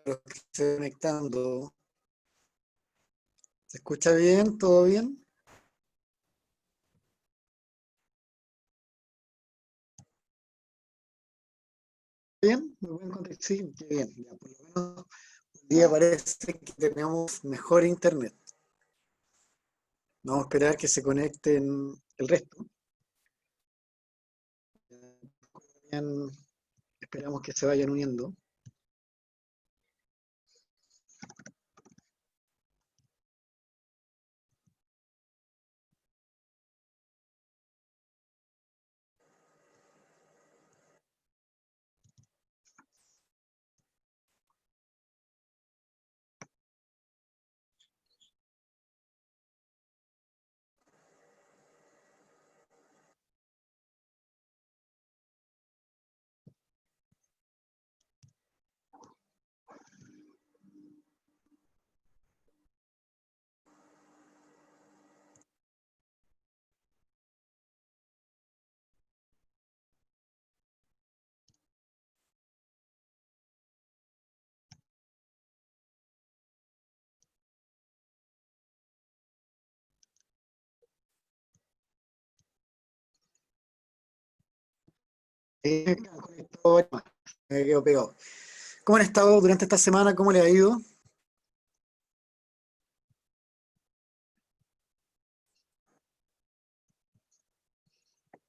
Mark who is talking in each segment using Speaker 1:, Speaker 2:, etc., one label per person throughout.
Speaker 1: los que se están conectando. ¿Se escucha bien? ¿Todo bien? ¿Bien? ¿Me pueden contestar? Sí, qué bien. Ya, por lo menos hoy día parece que tenemos mejor internet. Vamos a esperar que se conecten el resto. Bien, esperamos que se vayan uniendo. Han conectado, me quedo pegado. ¿Cómo han estado durante esta semana? ¿Cómo les ha ido?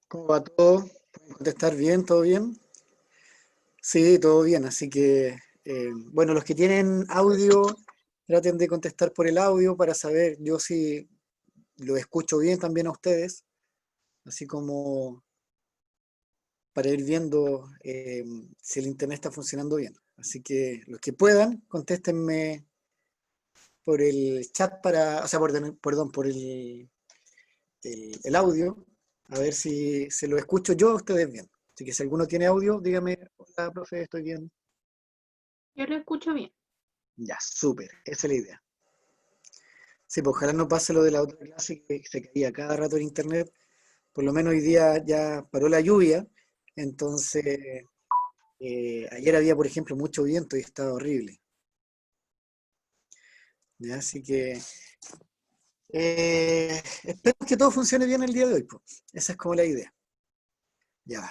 Speaker 1: ¿Cómo va todo? ¿Pueden contestar bien? ¿Todo bien? Sí, todo bien. Así que, bueno, los que tienen audio, traten de contestar por el audio para saber yo si lo escucho bien también a ustedes, así como para ir viendo si el internet está funcionando bien. Así que los que puedan, contéstenme por el chat para, o sea, perdón, por el audio, a ver si se lo escucho yo a ustedes bien. Así que si alguno tiene audio, dígame, hola, profe, estoy bien.
Speaker 2: Yo lo escucho bien.
Speaker 1: Ya, súper, esa es la idea. Sí, pues ojalá no pase lo de la otra clase que se caía cada rato en internet. Por lo menos hoy día ya paró la lluvia, entonces ayer había, por ejemplo, mucho viento y estaba horrible. ¿Ya? Así que espero que todo funcione bien el día de hoy, pues. Esa es como la idea. Ya.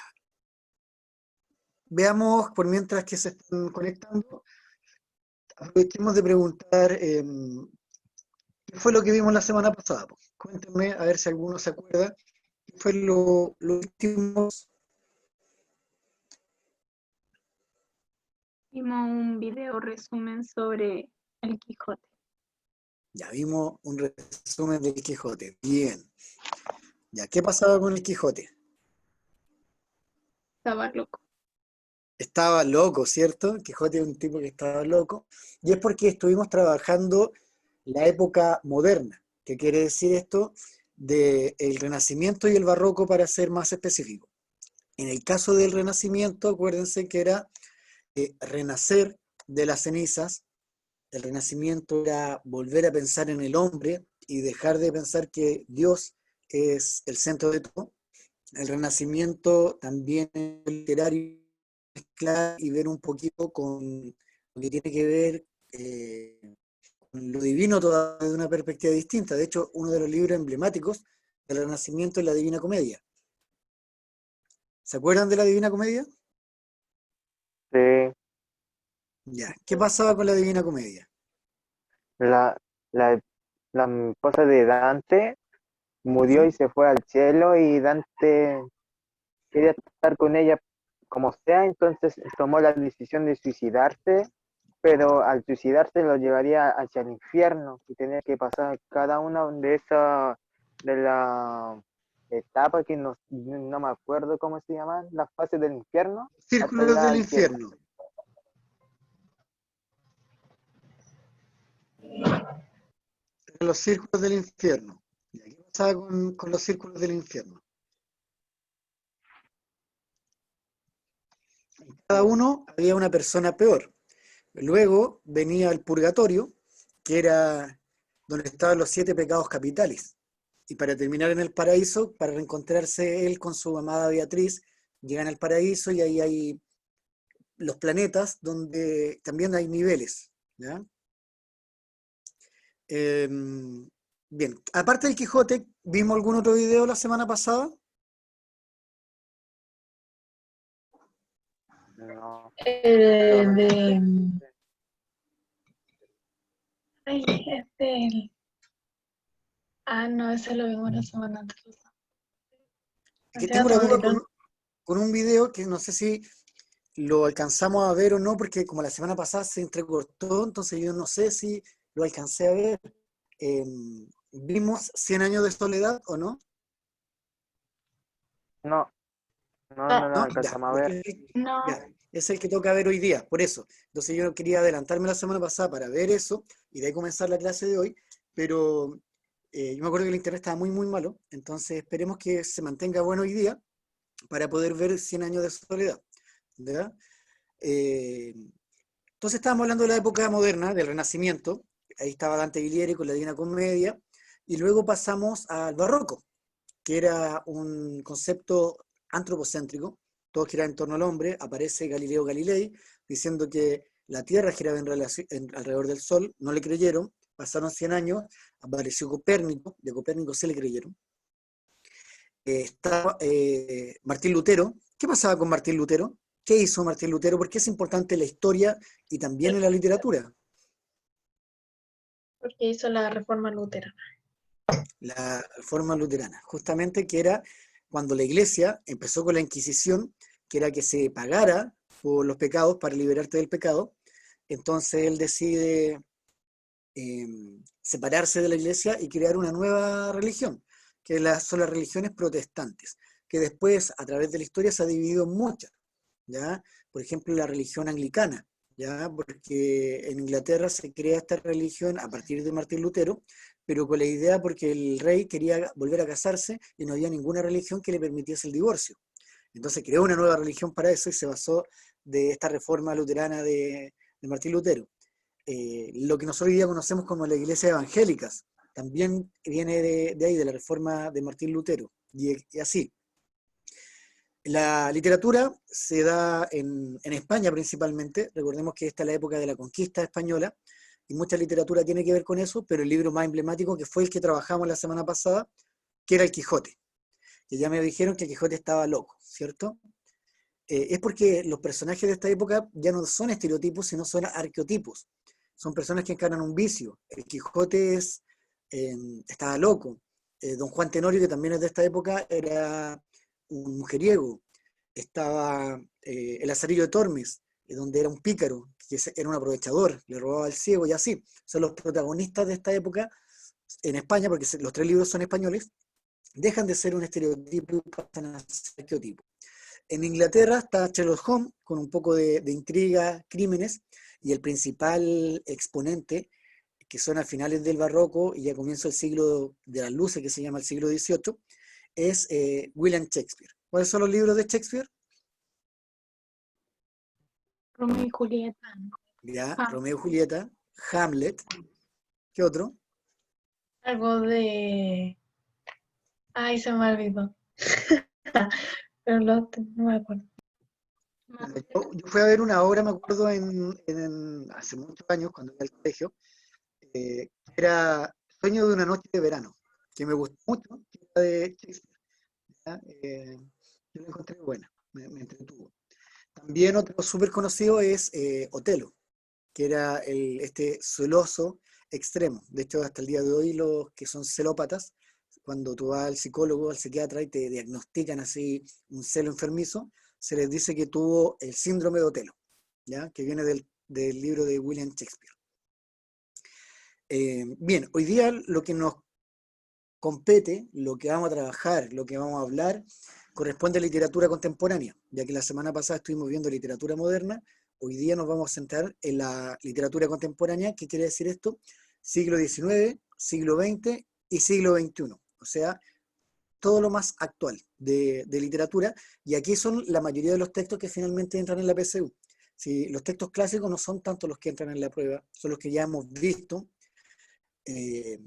Speaker 1: Veamos por mientras que se están conectando. Aprovechemos de preguntar qué fue lo que vimos la semana pasada. Po. Cuéntenme, a ver si alguno se acuerda. ¿Qué fue lo último?
Speaker 2: Vimos un video resumen sobre el Quijote.
Speaker 1: Ya vimos un resumen del Quijote. Bien. Ya, ¿qué pasaba con el Quijote?
Speaker 2: Estaba loco.
Speaker 1: Estaba loco, ¿cierto? Quijote es un tipo que estaba loco. Y es porque estuvimos trabajando la época moderna. ¿Qué quiere decir esto? Del Renacimiento y el Barroco para ser más específico. En el caso del Renacimiento, acuérdense que era renacer de las cenizas. El Renacimiento era volver a pensar en el hombre y dejar de pensar que Dios es el centro de todo. El Renacimiento también es literario, mezclar y ver un poquito con lo que tiene que ver con lo divino todavía de una perspectiva distinta. De hecho, uno de los libros emblemáticos del Renacimiento es la Divina Comedia. ¿Se acuerdan de la Divina Comedia?
Speaker 3: Sí,
Speaker 1: Ya. ¿Qué pasaba con la Divina Comedia?
Speaker 3: la, la, la esposa de Dante murió
Speaker 1: ¿Mm?
Speaker 3: y se fue al cielo y Dante quería estar con ella como sea, entonces tomó la decisión de suicidarse, pero al suicidarse lo llevaría hacia el infierno y tenía que pasar cada una de esas, de la etapa que no me acuerdo cómo se llaman, las fases del infierno, hasta
Speaker 1: Círculos
Speaker 3: llegar
Speaker 1: del
Speaker 3: al cielo.
Speaker 1: infierno. Los círculos del infierno. Ya, ¿qué pasaba con los círculos del infierno? En cada uno había una persona peor. Luego venía el purgatorio, que era donde estaban los 7 pecados capitales. Y para terminar en el paraíso, para reencontrarse él con su amada Beatriz, llegan al paraíso y ahí hay los planetas, donde también hay niveles, ¿ya? Bien, aparte del Quijote, ¿vimos algún otro video la semana pasada?
Speaker 3: No,
Speaker 2: De...
Speaker 3: solamente
Speaker 2: Ay, Ah, no, ese lo vimos la semana antes.
Speaker 1: Es que tengo
Speaker 2: Se
Speaker 1: la
Speaker 2: me
Speaker 1: duda
Speaker 2: olvidó.
Speaker 1: con un video que no sé si lo alcanzamos a ver o no, porque como la semana pasada se entrecortó, entonces yo no sé si lo alcancé a ver. ¿Vimos 100 años de soledad o no?
Speaker 3: no, no
Speaker 2: Ah,
Speaker 3: lo
Speaker 1: No, ya,
Speaker 3: alcanzamos a ver.
Speaker 1: porque
Speaker 2: no,
Speaker 1: ya, es el que toca ver hoy día, por eso. Entonces yo quería adelantarme la semana pasada para ver eso y de ahí comenzar la clase de hoy, pero yo me acuerdo que el internet estaba muy, muy malo, entonces esperemos que se mantenga bueno hoy día para poder ver 100 años de soledad. ¿Ya? Eh, entonces estábamos hablando de la época moderna, del Renacimiento, ahí estaba Dante Alighieri con la Divina Comedia, y luego pasamos al Barroco, que era un concepto antropocéntrico, todo giraba en torno al hombre, aparece Galileo Galilei diciendo que la Tierra giraba alrededor del Sol, no le creyeron, pasaron 100 años, apareció Copérnico, de Copérnico se le creyeron. Estaba Martín Lutero. ¿Qué pasaba con Martín Lutero? ¿Qué hizo Martín Lutero? ¿Por qué es importante en la historia y también en la literatura?
Speaker 2: porque hizo la reforma luterana.
Speaker 1: La reforma luterana, justamente que era cuando la iglesia empezó con la Inquisición, que era que se pagara por los pecados para liberarte del pecado. Entonces él decide separarse de la iglesia y crear una nueva religión, que son las religiones protestantes, que después a través de la historia se ha dividido en muchas, ¿ya? Por ejemplo, la religión anglicana, ¿ya? Porque en Inglaterra se crea esta religión a partir de Martín Lutero, pero con la idea porque el rey quería volver a casarse y no había ninguna religión que le permitiese el divorcio. Entonces creó una nueva religión para eso y se basó de esta reforma luterana de Martín Lutero. Lo que nosotros hoy día conocemos como la iglesia evangélicas, también viene de ahí, de la reforma de Martín Lutero, y así. La literatura se da en España principalmente, recordemos que esta es la época de la conquista española, y mucha literatura tiene que ver con eso, pero el libro más emblemático, que fue el que trabajamos la semana pasada, que era el Quijote, que ya me dijeron que el Quijote estaba loco, ¿cierto? Es porque los personajes de esta época ya no son estereotipos, sino son arqueotipos. Son personas que encarnan un vicio. El Quijote estaba loco. Don Juan Tenorio, que también es de esta época, era un mujeriego. Estaba el Lazarillo de Tormes, donde era un pícaro, que era un aprovechador, le robaba al ciego y así. Son los protagonistas de esta época en España, porque los tres libros son españoles, dejan de ser un estereotipo y pasan a ser arqueotipos. En Inglaterra está Sherlock Holmes con un poco de intriga, crímenes, y el principal exponente, que son a finales del barroco y a comienzo del siglo de las luces, que se llama el siglo XVIII, es William Shakespeare. ¿Cuáles son los libros de Shakespeare?
Speaker 2: Romeo y Julieta.
Speaker 1: Ya,
Speaker 2: Ah,
Speaker 1: Romeo y Julieta, Hamlet, ¿qué otro?
Speaker 2: algo de... Ay, se me olvidó. Pero no me acuerdo.
Speaker 1: Bueno, yo fui a ver una obra, me acuerdo, hace muchos años, cuando iba al colegio, que era Sueño de una noche de verano, que me gustó mucho, que era de Shakespeare. ¿Ya? Yo la encontré buena, me entretuvo. También otro súper conocido es Otelo, que era este celoso extremo. De hecho, hasta el día de hoy los que son celópatas, cuando tú vas al psicólogo, al psiquiatra y te diagnostican así un celo enfermizo, se les dice que tuvo el síndrome de Otelo, ¿ya? Que viene del libro de William Shakespeare. Bien, hoy día lo que nos compete, lo que vamos a trabajar, lo que vamos a hablar, corresponde a literatura contemporánea, ya que la semana pasada estuvimos viendo literatura moderna, hoy día nos vamos a centrar en la literatura contemporánea. ¿Qué quiere decir esto? Siglo XIX, siglo XX y siglo XXI, o sea, todo lo más actual de literatura, y aquí son la mayoría de los textos que finalmente entran en la PSU. Si los textos clásicos no son tanto los que entran en la prueba, son los que ya hemos visto, eh,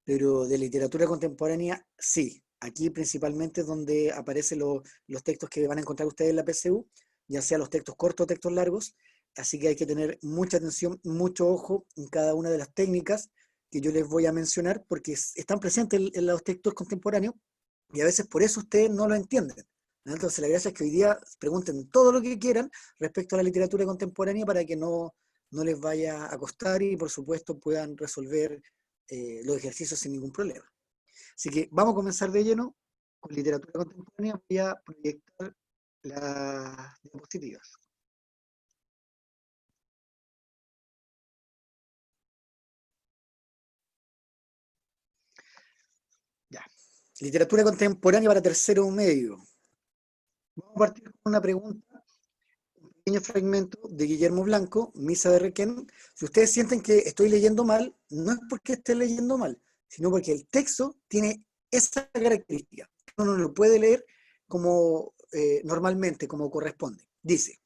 Speaker 1: pero de literatura contemporánea sí. Aquí principalmente es donde aparecen los textos que van a encontrar ustedes en la PSU, ya sea los textos cortos o textos largos, así que hay que tener mucha atención, mucho ojo en cada una de las técnicas que yo les voy a mencionar, porque están presentes en los textos contemporáneos, y a veces por eso ustedes no lo entienden. ¿No? Entonces la gracia es que hoy día pregunten todo lo que quieran respecto a la literatura contemporánea para que no les vaya a costar y por supuesto puedan resolver los ejercicios sin ningún problema. Así que vamos a comenzar de lleno con literatura contemporánea. Voy a proyectar las diapositivas. Ya. Literatura contemporánea para tercero medio. Vamos a partir con una pregunta, un pequeño fragmento de Guillermo Blanco, Misa de Requén. Si ustedes sienten que estoy leyendo mal, no es porque esté leyendo mal, sino porque el texto tiene esa característica. Uno no lo puede leer como normalmente, como corresponde. Dice: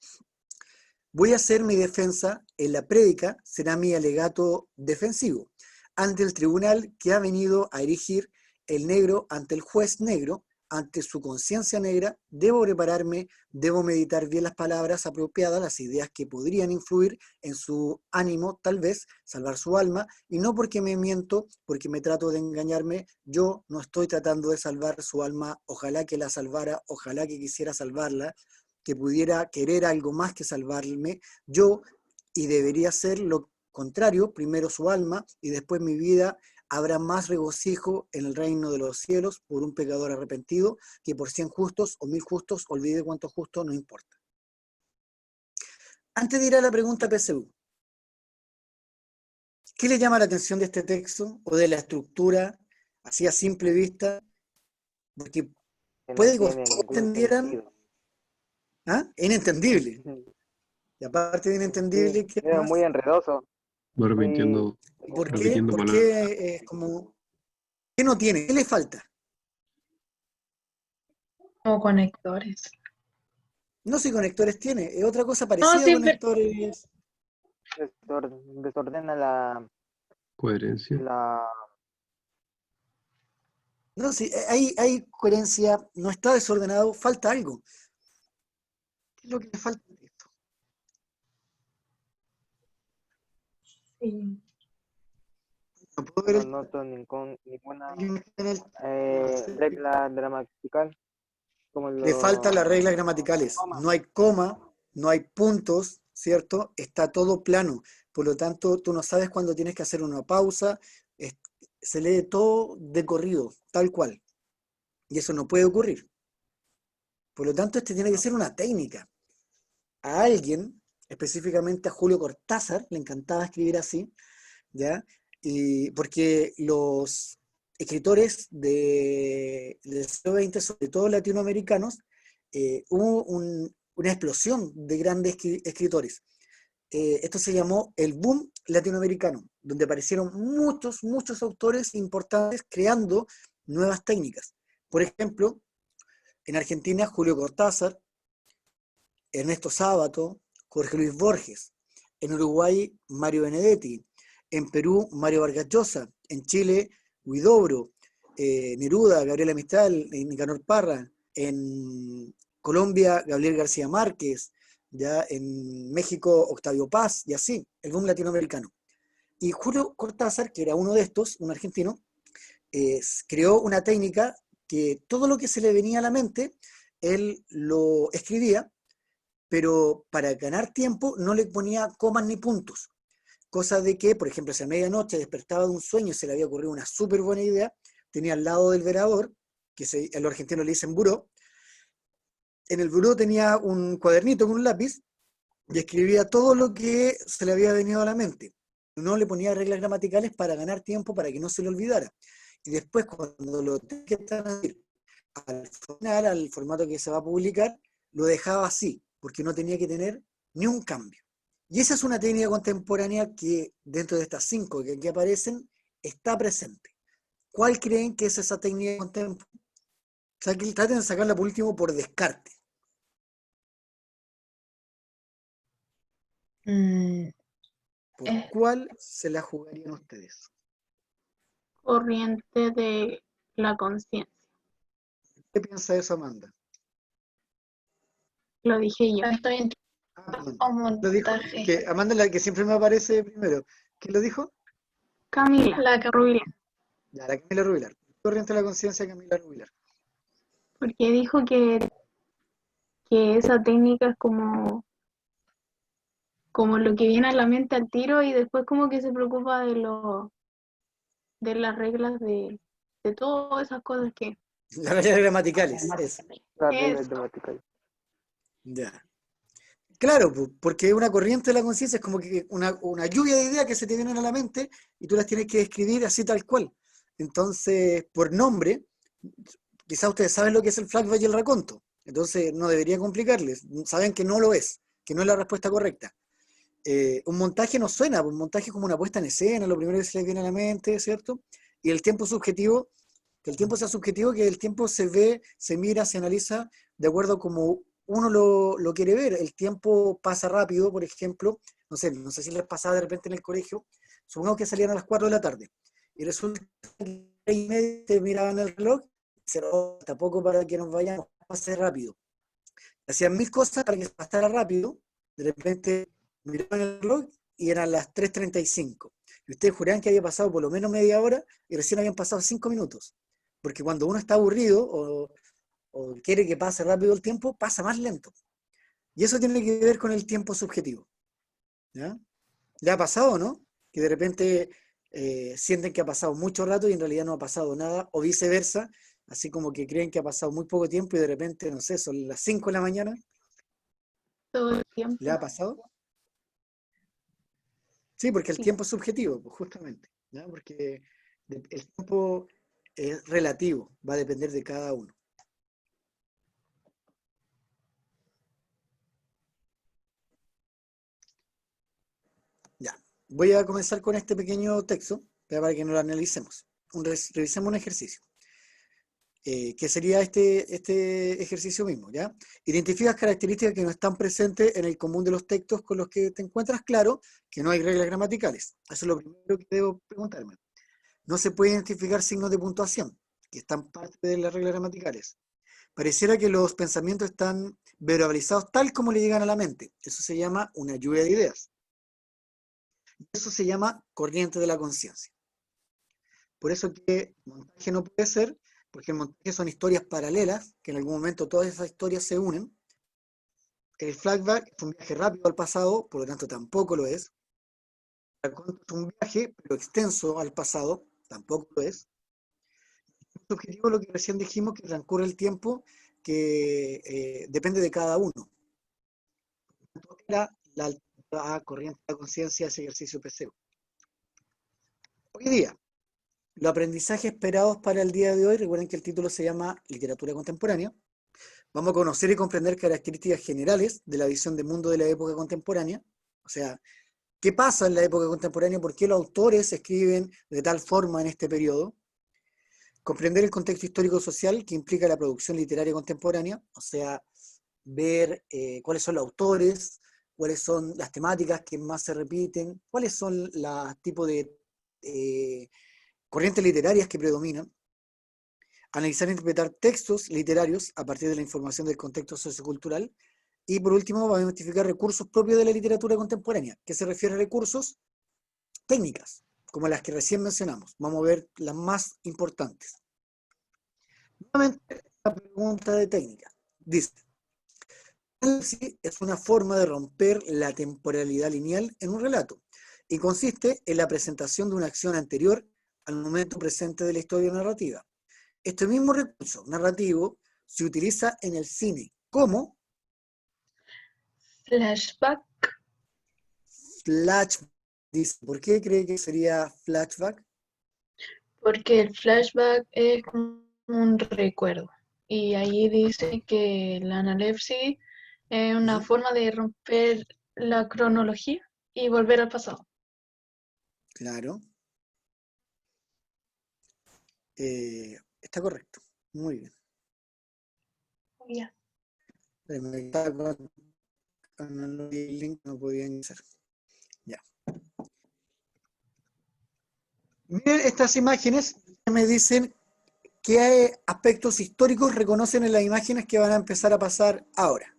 Speaker 1: voy a hacer mi defensa en la prédica, será mi alegato defensivo, ante el tribunal que ha venido a erigir el negro ante el juez negro, ante su conciencia negra, debo prepararme, debo meditar bien las palabras apropiadas, las ideas que podrían influir en su ánimo, tal vez, salvar su alma, y no porque me miento, porque me trato de engañarme, yo no estoy tratando de salvar su alma, ojalá que la salvara, ojalá que quisiera salvarla, que pudiera querer algo más que salvarme, yo, y debería ser lo contrario, primero su alma y después mi vida, habrá más regocijo en el reino de los cielos por un pecador arrepentido que por 100 justos o 1000 justos, olvide cuántos justos, no importa. Antes de ir a la pregunta PSU, ¿qué le llama la atención de este texto o de la estructura, así a simple vista? Porque
Speaker 3: Que no
Speaker 1: puede que
Speaker 3: tiene
Speaker 1: ustedes
Speaker 3: ningún
Speaker 1: entendieran,
Speaker 3: sentido.
Speaker 1: ¿ah? Inentendible. Y aparte de
Speaker 3: Sí,
Speaker 1: inentendible, ¿qué
Speaker 3: es muy
Speaker 1: más?
Speaker 3: enredoso,
Speaker 4: Va
Speaker 3: muy,
Speaker 4: repitiendo,
Speaker 1: ¿Y
Speaker 3: muy
Speaker 1: por qué?
Speaker 4: repitiendo
Speaker 1: ¿Por
Speaker 4: palabras.
Speaker 1: qué como, qué no tiene? ¿Qué le falta?
Speaker 2: Como conectores.
Speaker 1: No sé si conectores tiene, es otra cosa
Speaker 2: No,
Speaker 1: parecida a
Speaker 2: sí,
Speaker 1: conectores.
Speaker 3: desordena
Speaker 4: Coherencia.
Speaker 3: la,
Speaker 1: No, sí, hay coherencia, no está desordenado, falta algo. ¿Qué es lo que le falta a esto?
Speaker 2: sí.
Speaker 1: No puedo ver
Speaker 3: no
Speaker 1: el chat.
Speaker 3: noto ninguna
Speaker 1: ¿Alguien está en el chat?
Speaker 3: regla gramatical, como
Speaker 1: Le faltan las reglas
Speaker 3: los
Speaker 1: gramaticales.
Speaker 3: comas.
Speaker 1: No hay coma, no hay puntos, ¿cierto? Está todo plano. Por lo tanto, tú no sabes cuándo tienes que hacer una pausa. es- Se lee todo de corrido, tal cual. Y eso no puede ocurrir. Por lo tanto, este tiene que ser una técnica. A alguien, específicamente a Julio Cortázar, le encantaba escribir así, ¿ya? Y porque los escritores del siglo XX, sobre todo latinoamericanos, hubo una explosión de grandes escritores. Esto se llamó el boom latinoamericano, donde aparecieron muchos autores importantes creando nuevas técnicas. Por ejemplo, en Argentina, Julio Cortázar, Ernesto Sábato, Jorge Luis Borges; en Uruguay, Mario Benedetti; en Perú, Mario Vargas Llosa; en Chile, Huidobro, Neruda, Gabriela Mistral, Nicanor Parra; en Colombia, Gabriel García Márquez; ya en México, Octavio Paz, y así, el boom latinoamericano. Y Julio Cortázar, que era uno de estos, un argentino, creó una técnica que todo lo que se le venía a la mente, él lo escribía, pero para ganar tiempo no le ponía comas ni puntos. Cosa de que, por ejemplo, si a medianoche despertaba de un sueño y se le había ocurrido una súper buena idea, tenía al lado del velador, que a los argentinos le dicen buró, en el buró tenía un cuadernito con un lápiz y escribía todo lo que se le había venido a la mente. No le ponía reglas gramaticales para ganar tiempo, para que no se le olvidara. Y después, cuando lo tenía que traducir al final, al formato que se va a publicar, lo dejaba así, porque no tenía que tener ni un cambio. Y esa es una técnica contemporánea que dentro de estas 5 que aquí aparecen, está presente. ¿Cuál creen que es esa técnica contemporánea? O sea, que traten de sacarla por último por descarte.
Speaker 2: Mm,
Speaker 1: ¿Por
Speaker 2: es
Speaker 1: cuál se la jugarían ustedes?
Speaker 2: corriente de la conciencia.
Speaker 1: ¿Qué piensa eso, Amanda?
Speaker 2: Lo dije yo.
Speaker 5: Estoy en
Speaker 1: Perdón.
Speaker 5: un
Speaker 1: Lo dijo,
Speaker 5: montaje.
Speaker 1: que Amanda, la que siempre me aparece primero. ¿Quién lo dijo?
Speaker 2: Camila
Speaker 5: La que
Speaker 2: Rubilar,
Speaker 1: Ya, la Camila Rubilar. Corriente de la conciencia, Camila Rubilar.
Speaker 2: porque dijo que esa técnica es como lo que viene a la mente al tiro y después como que se preocupa de las reglas de todas esas cosas que
Speaker 1: Las reglas gramaticales, eso.
Speaker 3: Las reglas
Speaker 2: es.
Speaker 3: gramaticales.
Speaker 1: Ya. Claro, porque una corriente de la conciencia es como que una lluvia de ideas que se te vienen a la mente y tú las tienes que describir así tal cual. Entonces, por nombre, quizás ustedes saben lo que es el flashback y el raconto. Entonces, no debería complicarles. Saben que no lo es, que no es la respuesta correcta. Un montaje no suena, un montaje es como una puesta en escena, lo primero que se les viene a la mente, ¿cierto? Y el tiempo subjetivo, que el tiempo sea subjetivo, que el tiempo se ve, se mira, se analiza de acuerdo a como uno lo quiere ver. El tiempo pasa rápido, por ejemplo, no sé si les pasaba de repente en el colegio, supongamos que salían a las 4 de la tarde, y resulta que a las 3:30 te miraban el reloj, y decían, oh, tampoco para que nos vayamos, pase rápido. Hacían mil cosas para que se pasara rápido, de repente miraban el reloj y eran las 3:35. Y ustedes juraban que había pasado por lo menos media hora y recién habían pasado 5 minutos. Porque cuando uno está aburrido o quiere que pase rápido el tiempo, pasa más lento. Y eso tiene que ver con el tiempo subjetivo. ¿Ya? ¿Le ha pasado, no? Que de repente sienten que ha pasado mucho rato y en realidad no ha pasado nada, o viceversa, así como que creen que ha pasado muy poco tiempo y de repente, no sé, son las 5 de la mañana.
Speaker 2: Todo el tiempo.
Speaker 1: ¿Le ha pasado? Sí, porque el
Speaker 2: Sí.
Speaker 1: tiempo es subjetivo, pues, justamente, ¿ya? Porque el tiempo es relativo, va a depender de cada uno. Ya, voy a comenzar con este pequeño texto para que no lo analicemos. Revisemos un ejercicio, que sería este ejercicio mismo, ¿ya? Identificas características que no están presentes en el común de los textos con los que te encuentras claro que no hay reglas gramaticales. Eso es lo primero que debo preguntarme. No se puede identificar signos de puntuación, que están parte de las reglas gramaticales. Pareciera que los pensamientos están verbalizados tal como le llegan a la mente. Eso se llama una lluvia de ideas. Eso se llama corriente de la conciencia. Por eso que montaje no puede ser, porque el montaje son historias paralelas, que en algún momento todas esas historias se unen. El flashback es un viaje rápido al pasado, por lo tanto tampoco lo es. El raconto es un viaje, pero extenso al pasado, tampoco lo es. El objetivo, lo que recién dijimos, que transcurre el tiempo, que depende de cada uno. Era la corriente de la conciencia, ese ejercicio PCO. Hoy día, los aprendizajes esperados para el día de hoy, recuerden que el título se llama Literatura Contemporánea. Vamos a conocer y comprender características generales de la visión del mundo de la época contemporánea. O sea, ¿qué pasa en la época contemporánea? ¿Por qué los autores escriben de tal forma en este periodo? Comprender el contexto histórico-social que implica la producción literaria contemporánea, o sea, ver cuáles son los autores, cuáles son las temáticas que más se repiten, cuáles son los tipos de corrientes literarias que predominan, analizar e interpretar textos literarios a partir de la información del contexto sociocultural, y por último vamos a identificar recursos propios de la literatura contemporánea, que se refiere a recursos técnicas, como las que recién mencionamos. Vamos a ver las más importantes. Nuevamente, la pregunta de técnica. Dice, es una forma de romper la temporalidad lineal en un relato y consiste en la presentación de una acción anterior al momento presente de la historia narrativa. Este mismo recurso narrativo se utiliza en el cine como
Speaker 5: flashback,
Speaker 1: flashback. ¿Por qué cree que sería flashback?
Speaker 5: porque el flashback es como un recuerdo. Y ahí dice que la analepsis es una forma de romper la cronología y volver al pasado.
Speaker 1: Claro. Está correcto. Muy bien.
Speaker 5: Ya.
Speaker 1: Me estaba con el link, no podía ingresar. Ya. Miren estas imágenes, me dicen qué aspectos históricos reconocen en las imágenes que van a empezar a pasar ahora.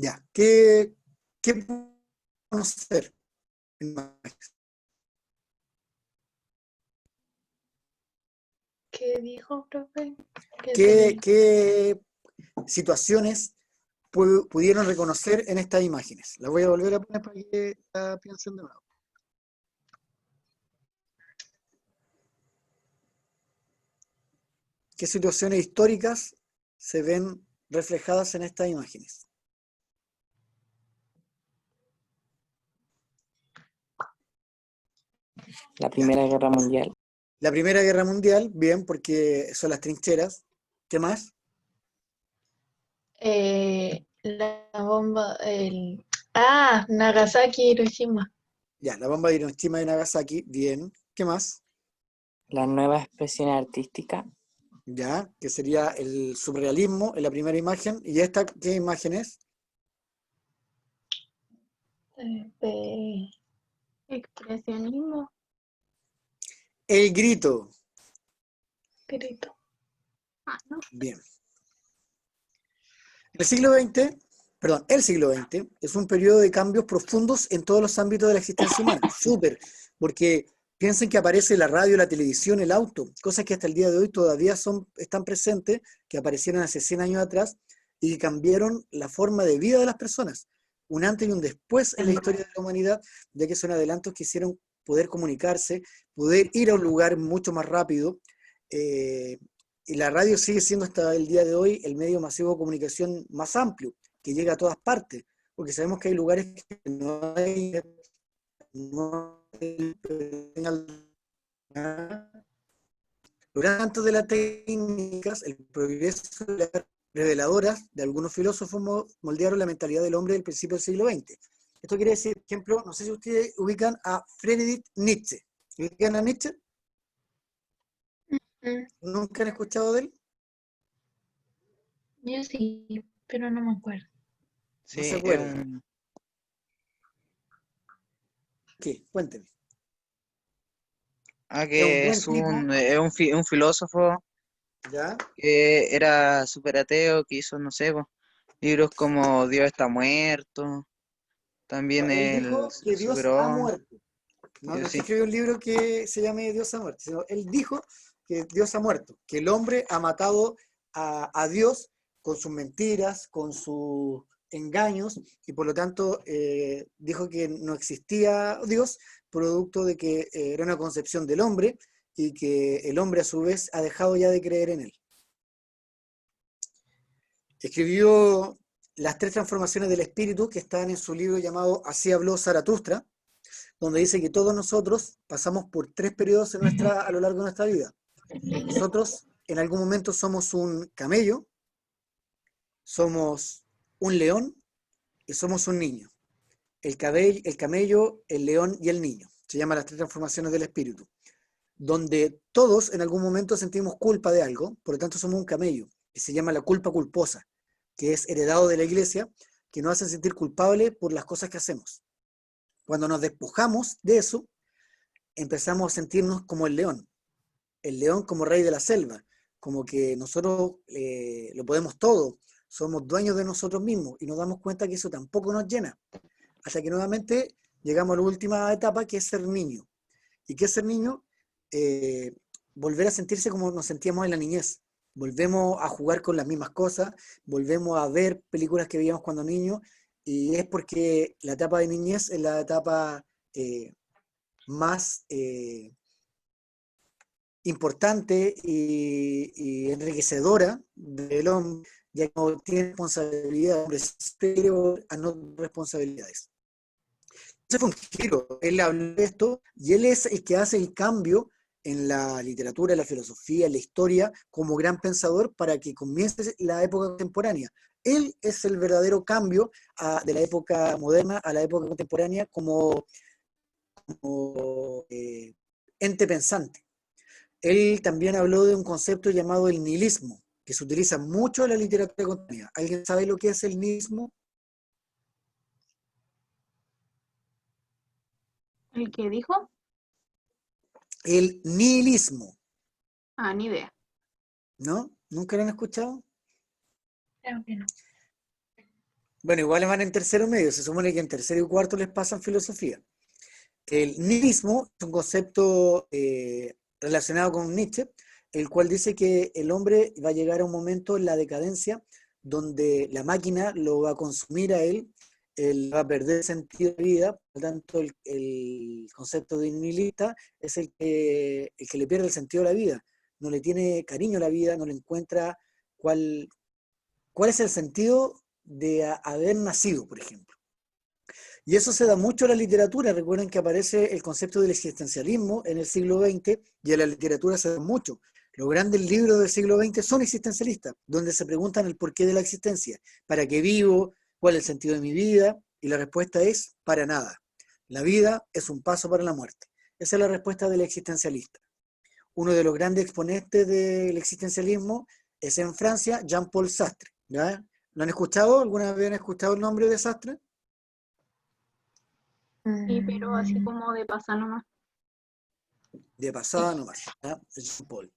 Speaker 1: Ya, ¿qué podemos hacer?
Speaker 5: ¿Qué dijo, profe? Que se
Speaker 1: ¿Qué,
Speaker 5: le-
Speaker 1: qué situaciones pudieron reconocer en estas imágenes? Las voy a volver a poner para que la piensen de nuevo. ¿Qué situaciones históricas se ven reflejadas en estas imágenes?
Speaker 6: La Primera Guerra Mundial.
Speaker 1: La Primera Guerra Mundial, bien, porque son las trincheras. ¿Qué más?
Speaker 5: La bomba, Nagasaki, Hiroshima.
Speaker 1: Ya, la bomba de Hiroshima y Nagasaki, bien. ¿Qué más?
Speaker 6: La nueva expresión artística.
Speaker 1: Ya, que sería el surrealismo en la primera imagen. ¿Y esta qué imagen es?
Speaker 5: De
Speaker 2: Expresionismo.
Speaker 1: El grito.
Speaker 5: grito.
Speaker 2: No.
Speaker 1: Bien. El siglo XX, perdón, el siglo XX es un periodo de cambios profundos en todos los ámbitos de la existencia humana. Súper, porque piensen que aparece la radio, la televisión, el auto, cosas que hasta el día de hoy todavía están presentes, que aparecieron hace 100 años atrás y que cambiaron la forma de vida de las personas. Un antes y un después en la historia de la humanidad, ya que son adelantos que hicieron poder comunicarse, poder ir a un lugar mucho más rápido. Y la radio sigue siendo hasta el día de hoy el medio masivo de comunicación más amplio, que llega a todas partes, porque sabemos que hay lugares que no hay, Los tanto de las técnicas, el progreso y las reveladoras de algunos filósofos moldearon la mentalidad del hombre del principio del siglo XX. Esto quiere decir, por ejemplo, no sé si ustedes ubican a Friedrich Nietzsche. ¿Ubican a Nietzsche? ¿Nunca han escuchado de él?
Speaker 5: Yo sí, pero no me acuerdo.
Speaker 1: No se
Speaker 7: Sí,
Speaker 1: acuerdan. ¿Qué? Cuénteme. Es un
Speaker 7: que
Speaker 1: buen tipo,
Speaker 7: un filósofo
Speaker 1: ¿ya?
Speaker 7: que era súper ateo, que hizo, no sé, po, libros como Dios está muerto,
Speaker 1: No,
Speaker 7: también
Speaker 1: él
Speaker 7: el
Speaker 1: dijo que Dios ha
Speaker 7: Superón,
Speaker 1: muerto. No,
Speaker 7: y
Speaker 1: no es que
Speaker 7: sí,
Speaker 1: escribió un libro que se llame Dios ha muerto, sino él dijo que Dios ha muerto, que el hombre ha matado a Dios con sus mentiras, con sus engaños, y por lo tanto dijo que no existía Dios, producto de que era una concepción del hombre y que el hombre a su vez ha dejado ya de creer en él. Escribió las 3 transformaciones del espíritu que están en su libro llamado Así habló Zaratustra, donde dice que todos nosotros pasamos por 3 periodos a lo largo de nuestra vida. Nosotros en algún momento somos un camello, somos un león y somos un niño. El camello, el león y el niño. Se llaman las 3 transformaciones del espíritu. Donde todos en algún momento sentimos culpa de algo, por lo tanto somos un camello, que se llama la culpa culposa, que es heredado de la iglesia, que nos hace sentir culpables por las cosas que hacemos. Cuando nos despojamos de eso, empezamos a sentirnos como el león como rey de la selva, como que nosotros lo podemos todo, somos dueños de nosotros mismos y nos damos cuenta que eso tampoco nos llena, hasta que nuevamente llegamos a la última etapa, que es ser niño. ¿Y qué es ser niño? Eh, Volver a sentirse como nos sentíamos en la niñez. Volvemos a jugar con las mismas cosas, volvemos a ver películas que veíamos cuando niños, y es porque la etapa de niñez es la etapa más importante y enriquecedora del hombre, ya que no tiene responsabilidad, pero a no responsabilidades. Ese fue un giro, él habló de esto y él es el que hace el cambio en la literatura, en la filosofía, en la historia, como gran pensador para que comience la época contemporánea. Él es el verdadero cambio de la época moderna a la época contemporánea como ente pensante. Él también habló de un concepto llamado el nihilismo, que se utiliza mucho en la literatura contemporánea. ¿Alguien sabe lo que es el nihilismo?
Speaker 2: ¿El que dijo?
Speaker 1: El nihilismo,
Speaker 2: Ni idea.
Speaker 1: ¿no? ¿Nunca lo han escuchado?
Speaker 5: Creo que no.
Speaker 1: Bueno, igual van en tercero medio, se supone que en tercero y cuarto les pasan filosofía. El nihilismo es un concepto relacionado con Nietzsche, el cual dice que el hombre va a llegar a un momento en la decadencia donde la máquina lo va a consumir a él va a perder sentido de vida, por lo tanto el concepto de nihilista es el que le pierde el sentido a la vida, no le tiene cariño a la vida, no le encuentra cuál, cuál es el sentido de haber nacido, por ejemplo. Y eso se da mucho en la literatura. Recuerden que aparece el concepto del existencialismo en el siglo XX y en la literatura se da mucho. Los grandes libros del siglo XX son existencialistas, donde se preguntan el porqué de la existencia. ¿Para qué vivo? ¿Cuál es el sentido de mi vida? Y la respuesta es para nada. La vida es un paso para la muerte. Esa es la respuesta del existencialista. Uno de los grandes exponentes del existencialismo es en Francia, Jean-Paul Sartre. ¿Ya? ¿Lo han escuchado? ¿Alguna vez han escuchado el nombre de Sartre?
Speaker 2: Sí, pero así como de pasar nomás.
Speaker 1: De pasada nomás, ¿ya? Jean-Paul.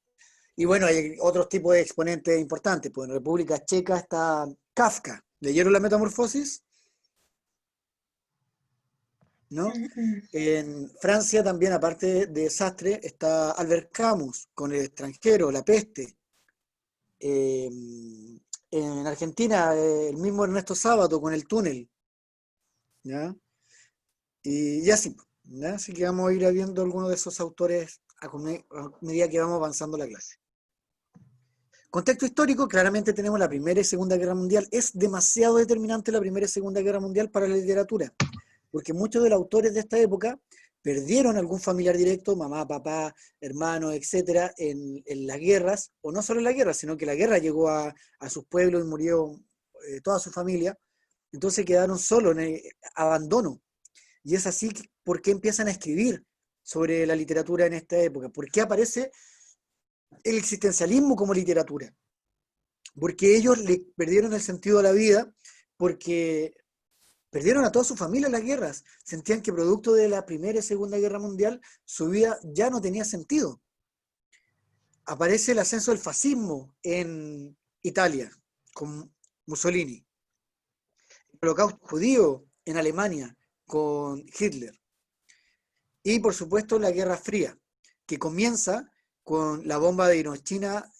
Speaker 1: Y bueno, hay otros tipos de exponentes importantes. Pues en República Checa está Kafka. ¿Leyeron La Metamorfosis? ¿No? En Francia también, aparte de Sartre, está Albert Camus con El extranjero, La peste. En Argentina, el mismo Ernesto Sábato con El túnel. ¿Ya? Y así, ¿ya? Así que vamos a ir viendo algunos de esos autores a medida que vamos avanzando la clase. Contexto histórico, claramente tenemos la Primera y Segunda Guerra Mundial. Es demasiado determinante la Primera y Segunda Guerra Mundial para la literatura, porque muchos de los autores de esta época perdieron algún familiar directo, mamá, papá, hermano, etcétera, en las guerras, o no solo en la guerra, sino que la guerra llegó a sus pueblos y murió toda su familia, entonces quedaron solos en el abandono. Y es así porque empiezan a escribir sobre la literatura en esta época. ¿Por qué aparece el existencialismo como literatura? Porque ellos le perdieron el sentido a la vida, porque perdieron a toda su familia en las guerras. Sentían que producto de la Primera y Segunda Guerra Mundial su vida ya no tenía sentido. Aparece el ascenso del fascismo en Italia, con Mussolini. El holocausto judío en Alemania, con Hitler. Y por supuesto la Guerra Fría, que comienza con la bomba de Hiroshima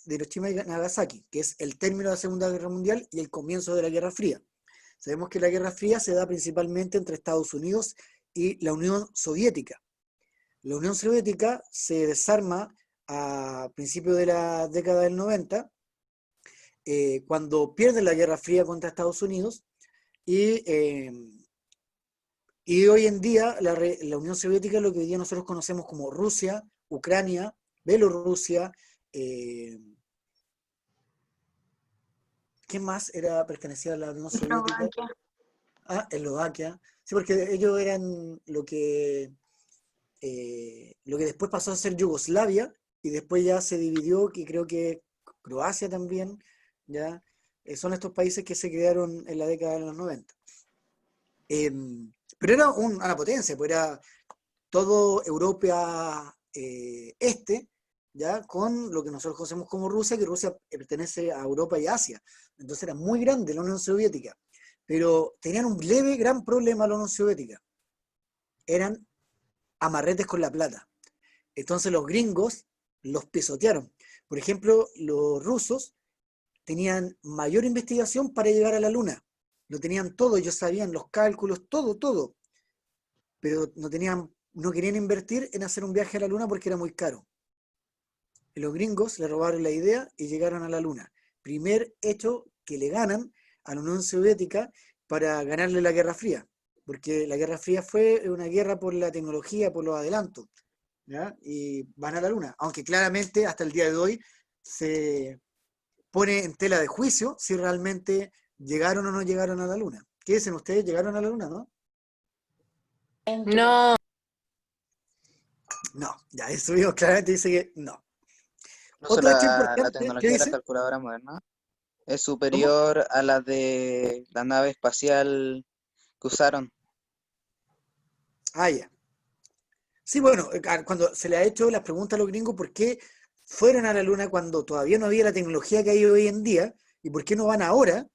Speaker 1: y Nagasaki, que es el término de la Segunda Guerra Mundial y el comienzo de la Guerra Fría. Sabemos que la Guerra Fría se da principalmente entre Estados Unidos y la Unión Soviética. La Unión Soviética se desarma a principios de la década del 90, cuando pierde la Guerra Fría contra Estados Unidos, y hoy en día la Unión Soviética es lo que hoy día nosotros conocemos como Rusia, Ucrania, Bielorrusia, ¿qué más pertenecía a la Unión Soviética? Eslovaquia. Sí, porque ellos eran lo que después pasó a ser Yugoslavia y después ya se dividió, que creo que Croacia también, ¿ya? Son estos países que se crearon en la década de los 90. Pero era una potencia, pues era todo Europa este, ¿ya? Con lo que nosotros conocemos como Rusia, que Rusia pertenece a Europa y Asia. Entonces era muy grande la Unión Soviética. Pero tenían un leve, gran problema la Unión Soviética. Eran amarretes con la plata. Entonces los gringos los pisotearon. Por ejemplo, los rusos tenían mayor investigación para llegar a la Luna. Lo tenían todo, ellos sabían los cálculos, todo. Pero no querían invertir en hacer un viaje a la Luna porque era muy caro. Y los gringos le robaron la idea y llegaron a la Luna. Primer hecho que le ganan a la Unión Soviética para ganarle la Guerra Fría. Porque la Guerra Fría fue una guerra por la tecnología, por los adelantos, ¿ya? Y van a la Luna. Aunque claramente hasta el día de hoy se pone en tela de juicio si realmente llegaron o no llegaron a la Luna. ¿Qué dicen ustedes? ¿Llegaron a la Luna, no?
Speaker 6: No.
Speaker 1: No, ya eso mismo claramente dice que no.
Speaker 7: Incluso
Speaker 1: Otro hecho
Speaker 7: la
Speaker 1: importante, ¿qué
Speaker 7: tecnología de la
Speaker 1: dice?
Speaker 7: calculadora moderna es superior a la de la nave espacial que usaron.
Speaker 1: Ah, ya. Sí, bueno, cuando se le ha hecho las preguntas a los gringos por qué fueron a la Luna cuando todavía no había la tecnología que hay hoy en día y por qué no van ahora,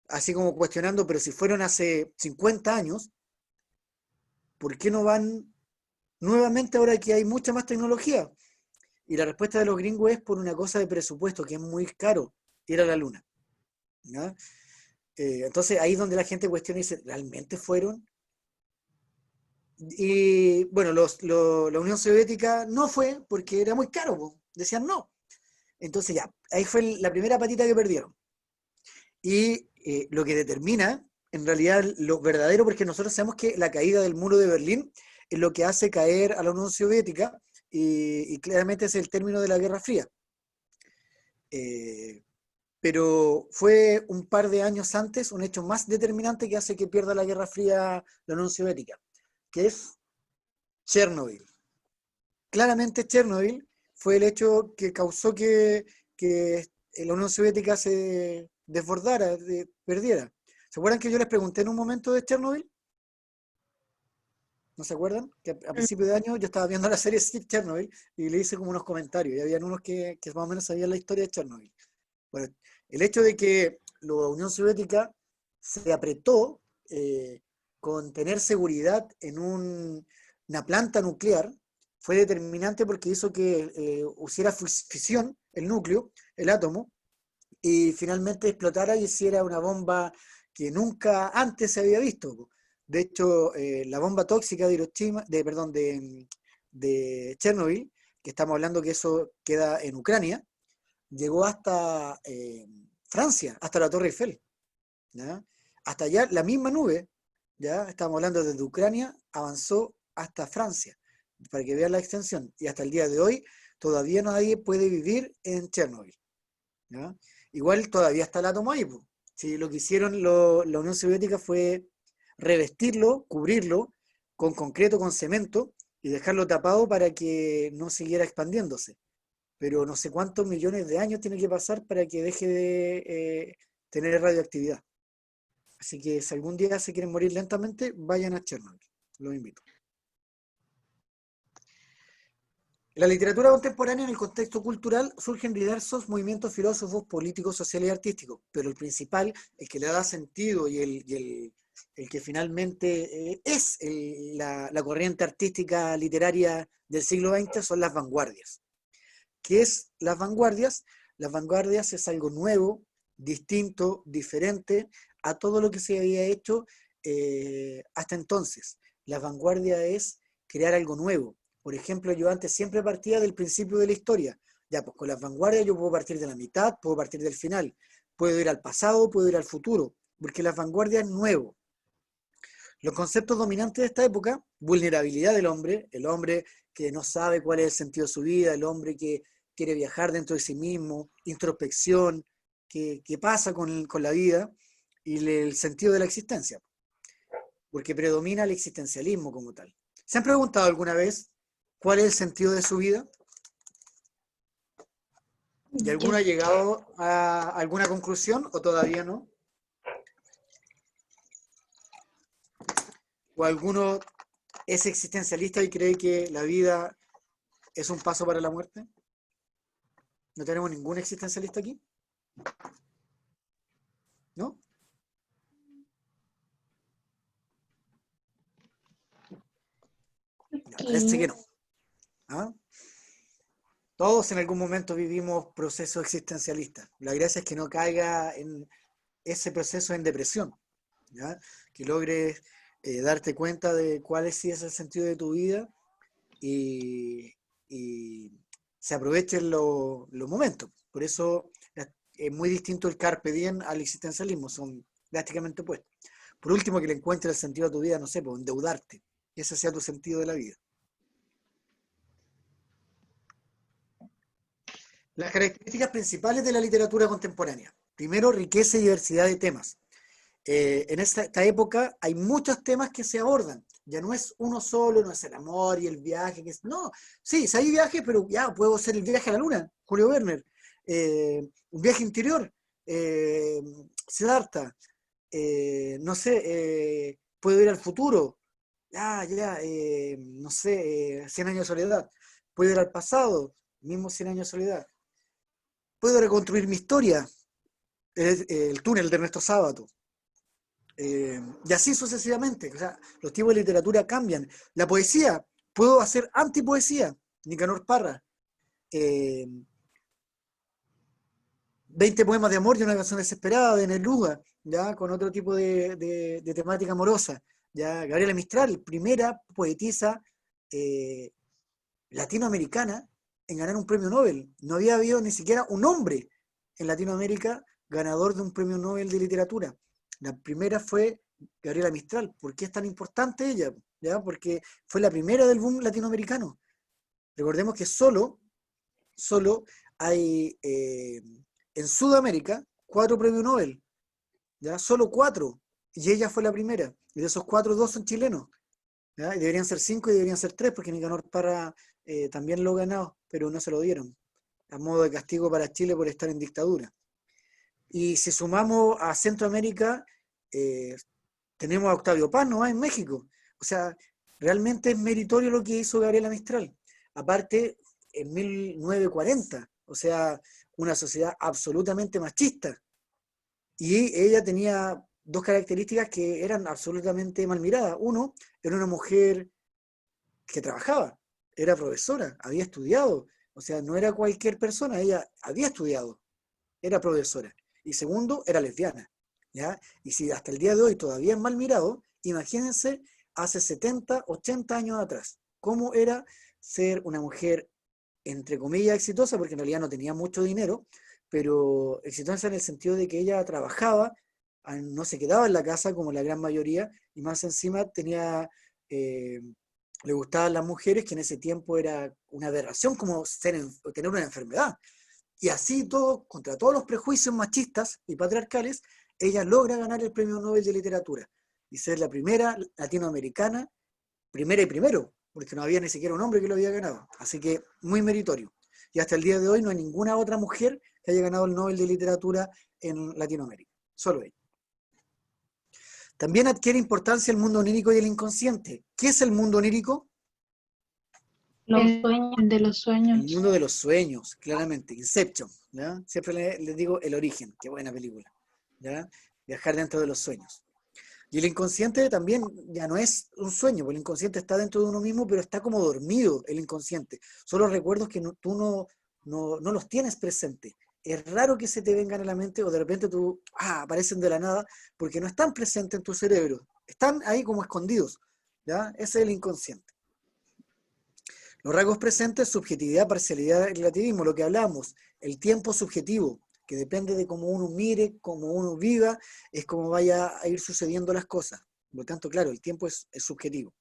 Speaker 1: así como cuestionando, pero si fueron hace 50 años, ¿por qué no van nuevamente ahora que hay mucha más tecnología? Y la respuesta de los gringos es por una cosa de presupuesto, que es muy caro ir a la luna, ¿ya? Entonces ahí es donde la gente cuestiona y dice, ¿realmente fueron? Y bueno, la Unión Soviética no fue porque era muy caro, po. Decían no. Entonces ya, ahí fue la primera patita que perdieron. Y lo que determina, en realidad, lo verdadero, porque nosotros sabemos que la caída del muro de Berlín es lo que hace caer a la Unión Soviética y claramente es el término de la Guerra Fría. Pero fue un par de años antes un hecho más determinante que hace que pierda la Guerra Fría la Unión Soviética, que es Chernobyl. Claramente Chernobyl fue el hecho que causó que la Unión Soviética se desbordara, perdiera. ¿Se acuerdan que yo les pregunté en un momento de Chernobyl? ¿No se acuerdan? Que a principio de año yo estaba viendo la serie Chernobyl y le hice como unos comentarios y habían unos que más o menos sabían la historia de Chernobyl. Bueno, el hecho de que la Unión Soviética se apretó con tener seguridad en una planta nuclear fue determinante porque hizo que hiciera fisión el núcleo, el átomo, y finalmente explotara y hiciera una bomba que nunca antes se había visto. De hecho, la bomba tóxica de Hiroshima, de Chernobyl, que estamos hablando que eso queda en Ucrania, llegó hasta Francia, hasta la Torre Eiffel, ¿ya? Hasta allá, la misma nube, ya estamos hablando desde Ucrania, avanzó hasta Francia, para que vean la extensión, y hasta el día de hoy todavía nadie puede vivir en Chernobyl, ¿ya? Igual todavía está el átomo ahí, pues. Sí, lo que hicieron la Unión Soviética fue revestirlo, cubrirlo con concreto, con cemento, y dejarlo tapado para que no siguiera expandiéndose. Pero no sé cuántos millones de años tiene que pasar para que deje de tener radioactividad. Así que si algún día se quieren morir lentamente, vayan a Chernobyl. Los invito. En la literatura contemporánea, en el contexto cultural, surgen diversos movimientos filósofos, políticos, sociales y artísticos, pero el principal, el que le da sentido y el que finalmente es la corriente artística literaria del siglo XX son las vanguardias. ¿Qué es las vanguardias? Las vanguardias es algo nuevo, distinto, diferente a todo lo que se había hecho hasta entonces. La vanguardia es crear algo nuevo. Por ejemplo, yo antes siempre partía del principio de la historia. Ya, pues con las vanguardias yo puedo partir de la mitad, puedo partir del final. Puedo ir al pasado, puedo ir al futuro, porque las vanguardias es nuevo. Los conceptos dominantes de esta época, vulnerabilidad del hombre, el hombre que no sabe cuál es el sentido de su vida, el hombre que quiere viajar dentro de sí mismo, introspección, qué pasa con la vida y el sentido de la existencia, porque predomina el existencialismo como tal. ¿Se han preguntado alguna vez cuál es el sentido de su vida? ¿Y alguno ha llegado a alguna conclusión o todavía no? ¿O alguno es existencialista y cree que la vida es un paso para la muerte? ¿No tenemos ningún existencialista aquí? ¿No? Ya, parece que no. ¿Ah? Todos en algún momento vivimos procesos existencialistas. La gracia es que no caiga en ese proceso en depresión, ¿ya? Que logres darte cuenta de cuál sí es el sentido de tu vida y se aprovechen los momentos. Por eso es muy distinto el carpe diem al existencialismo, son drásticamente opuestos. Por último, que le encuentres el sentido a tu vida, no sé, pues endeudarte, que ese sea tu sentido de la vida. Las características principales de la literatura contemporánea. Primero, riqueza y diversidad de temas. En esta época hay muchos temas que se abordan. Ya no es uno solo, no es el amor y el viaje. No, sí, hay viaje, pero ya puedo hacer el viaje a la luna, Julio Werner. Un viaje interior, Siddhartha. No sé, puedo ir al futuro. No sé, 100 años de soledad. Puedo ir al pasado, mismo 100 años de soledad. Puedo reconstruir mi historia. El túnel de Ernesto Sábato. Y así sucesivamente. O sea, los tipos de literatura cambian. La poesía, puedo hacer antipoesía, Nicanor Parra. 20 poemas de amor y una canción desesperada de Neruda, ya con otro tipo de temática amorosa. Ya Gabriela Mistral, primera poetisa latinoamericana en ganar un premio Nobel. No había habido ni siquiera un hombre en Latinoamérica ganador de un premio Nobel de literatura. La primera fue Gabriela Mistral. ¿Por qué es tan importante ella? ¿Ya? Porque fue la primera del boom latinoamericano. Recordemos que solo hay en Sudamérica 4 premios Nobel, ¿ya? Solo 4, y ella fue la primera, y de esos 4, 2 son chilenos, ¿ya? Y deberían ser 5 y deberían ser 3, porque Nicanor Parra también lo ganó, pero no se lo dieron, a modo de castigo para Chile por estar en dictadura. Y si sumamos a Centroamérica, tenemos a Octavio Paz, ¿no? En México. O sea, realmente es meritorio lo que hizo Gabriela Mistral. Aparte, en 1940, o sea, una sociedad absolutamente machista. Y ella tenía 2 características que eran absolutamente mal miradas. Uno, era una mujer que trabajaba, era profesora, había estudiado. O sea, no era cualquier persona, ella había estudiado, era profesora. Y segundo, era lesbiana, ¿ya? Y si hasta el día de hoy todavía es mal mirado, imagínense hace 70, 80 años atrás, cómo era ser una mujer, entre comillas, exitosa, porque en realidad no tenía mucho dinero, pero exitosa en el sentido de que ella trabajaba, no se quedaba en la casa como la gran mayoría, y más encima tenía, le gustaban las mujeres, que en ese tiempo era una aberración como tener una enfermedad. Y así todo, contra todos los prejuicios machistas y patriarcales, ella logra ganar el Premio Nobel de Literatura y ser la primera latinoamericana, primera y primero, porque no había ni siquiera un hombre que lo había ganado. Así que muy meritorio. Y hasta el día de hoy no hay ninguna otra mujer que haya ganado el Nobel de Literatura en Latinoamérica. Solo ella. También adquiere importancia el mundo onírico y el inconsciente. ¿Qué es el mundo onírico?
Speaker 2: Los
Speaker 5: El
Speaker 2: sueños.
Speaker 5: de los
Speaker 1: El
Speaker 5: sueños.
Speaker 1: mundo de los sueños, claramente. Inception, ¿ya? Siempre les digo El origen. Qué buena película, ¿ya? Viajar dentro de los sueños. Y el inconsciente también ya no es un sueño, porque el inconsciente está dentro de uno mismo, pero está como dormido el inconsciente. Son los recuerdos que tú no los tienes presentes. Es raro que se te vengan a la mente o de repente aparecen de la nada porque no están presentes en tu cerebro. Están ahí como escondidos, ¿ya? Ese es el inconsciente. Los rasgos presentes, subjetividad, parcialidad y relativismo, lo que hablamos, el tiempo subjetivo, que depende de cómo uno mire, cómo uno viva, es como vaya a ir sucediendo las cosas. Por lo tanto, claro, el tiempo es subjetivo.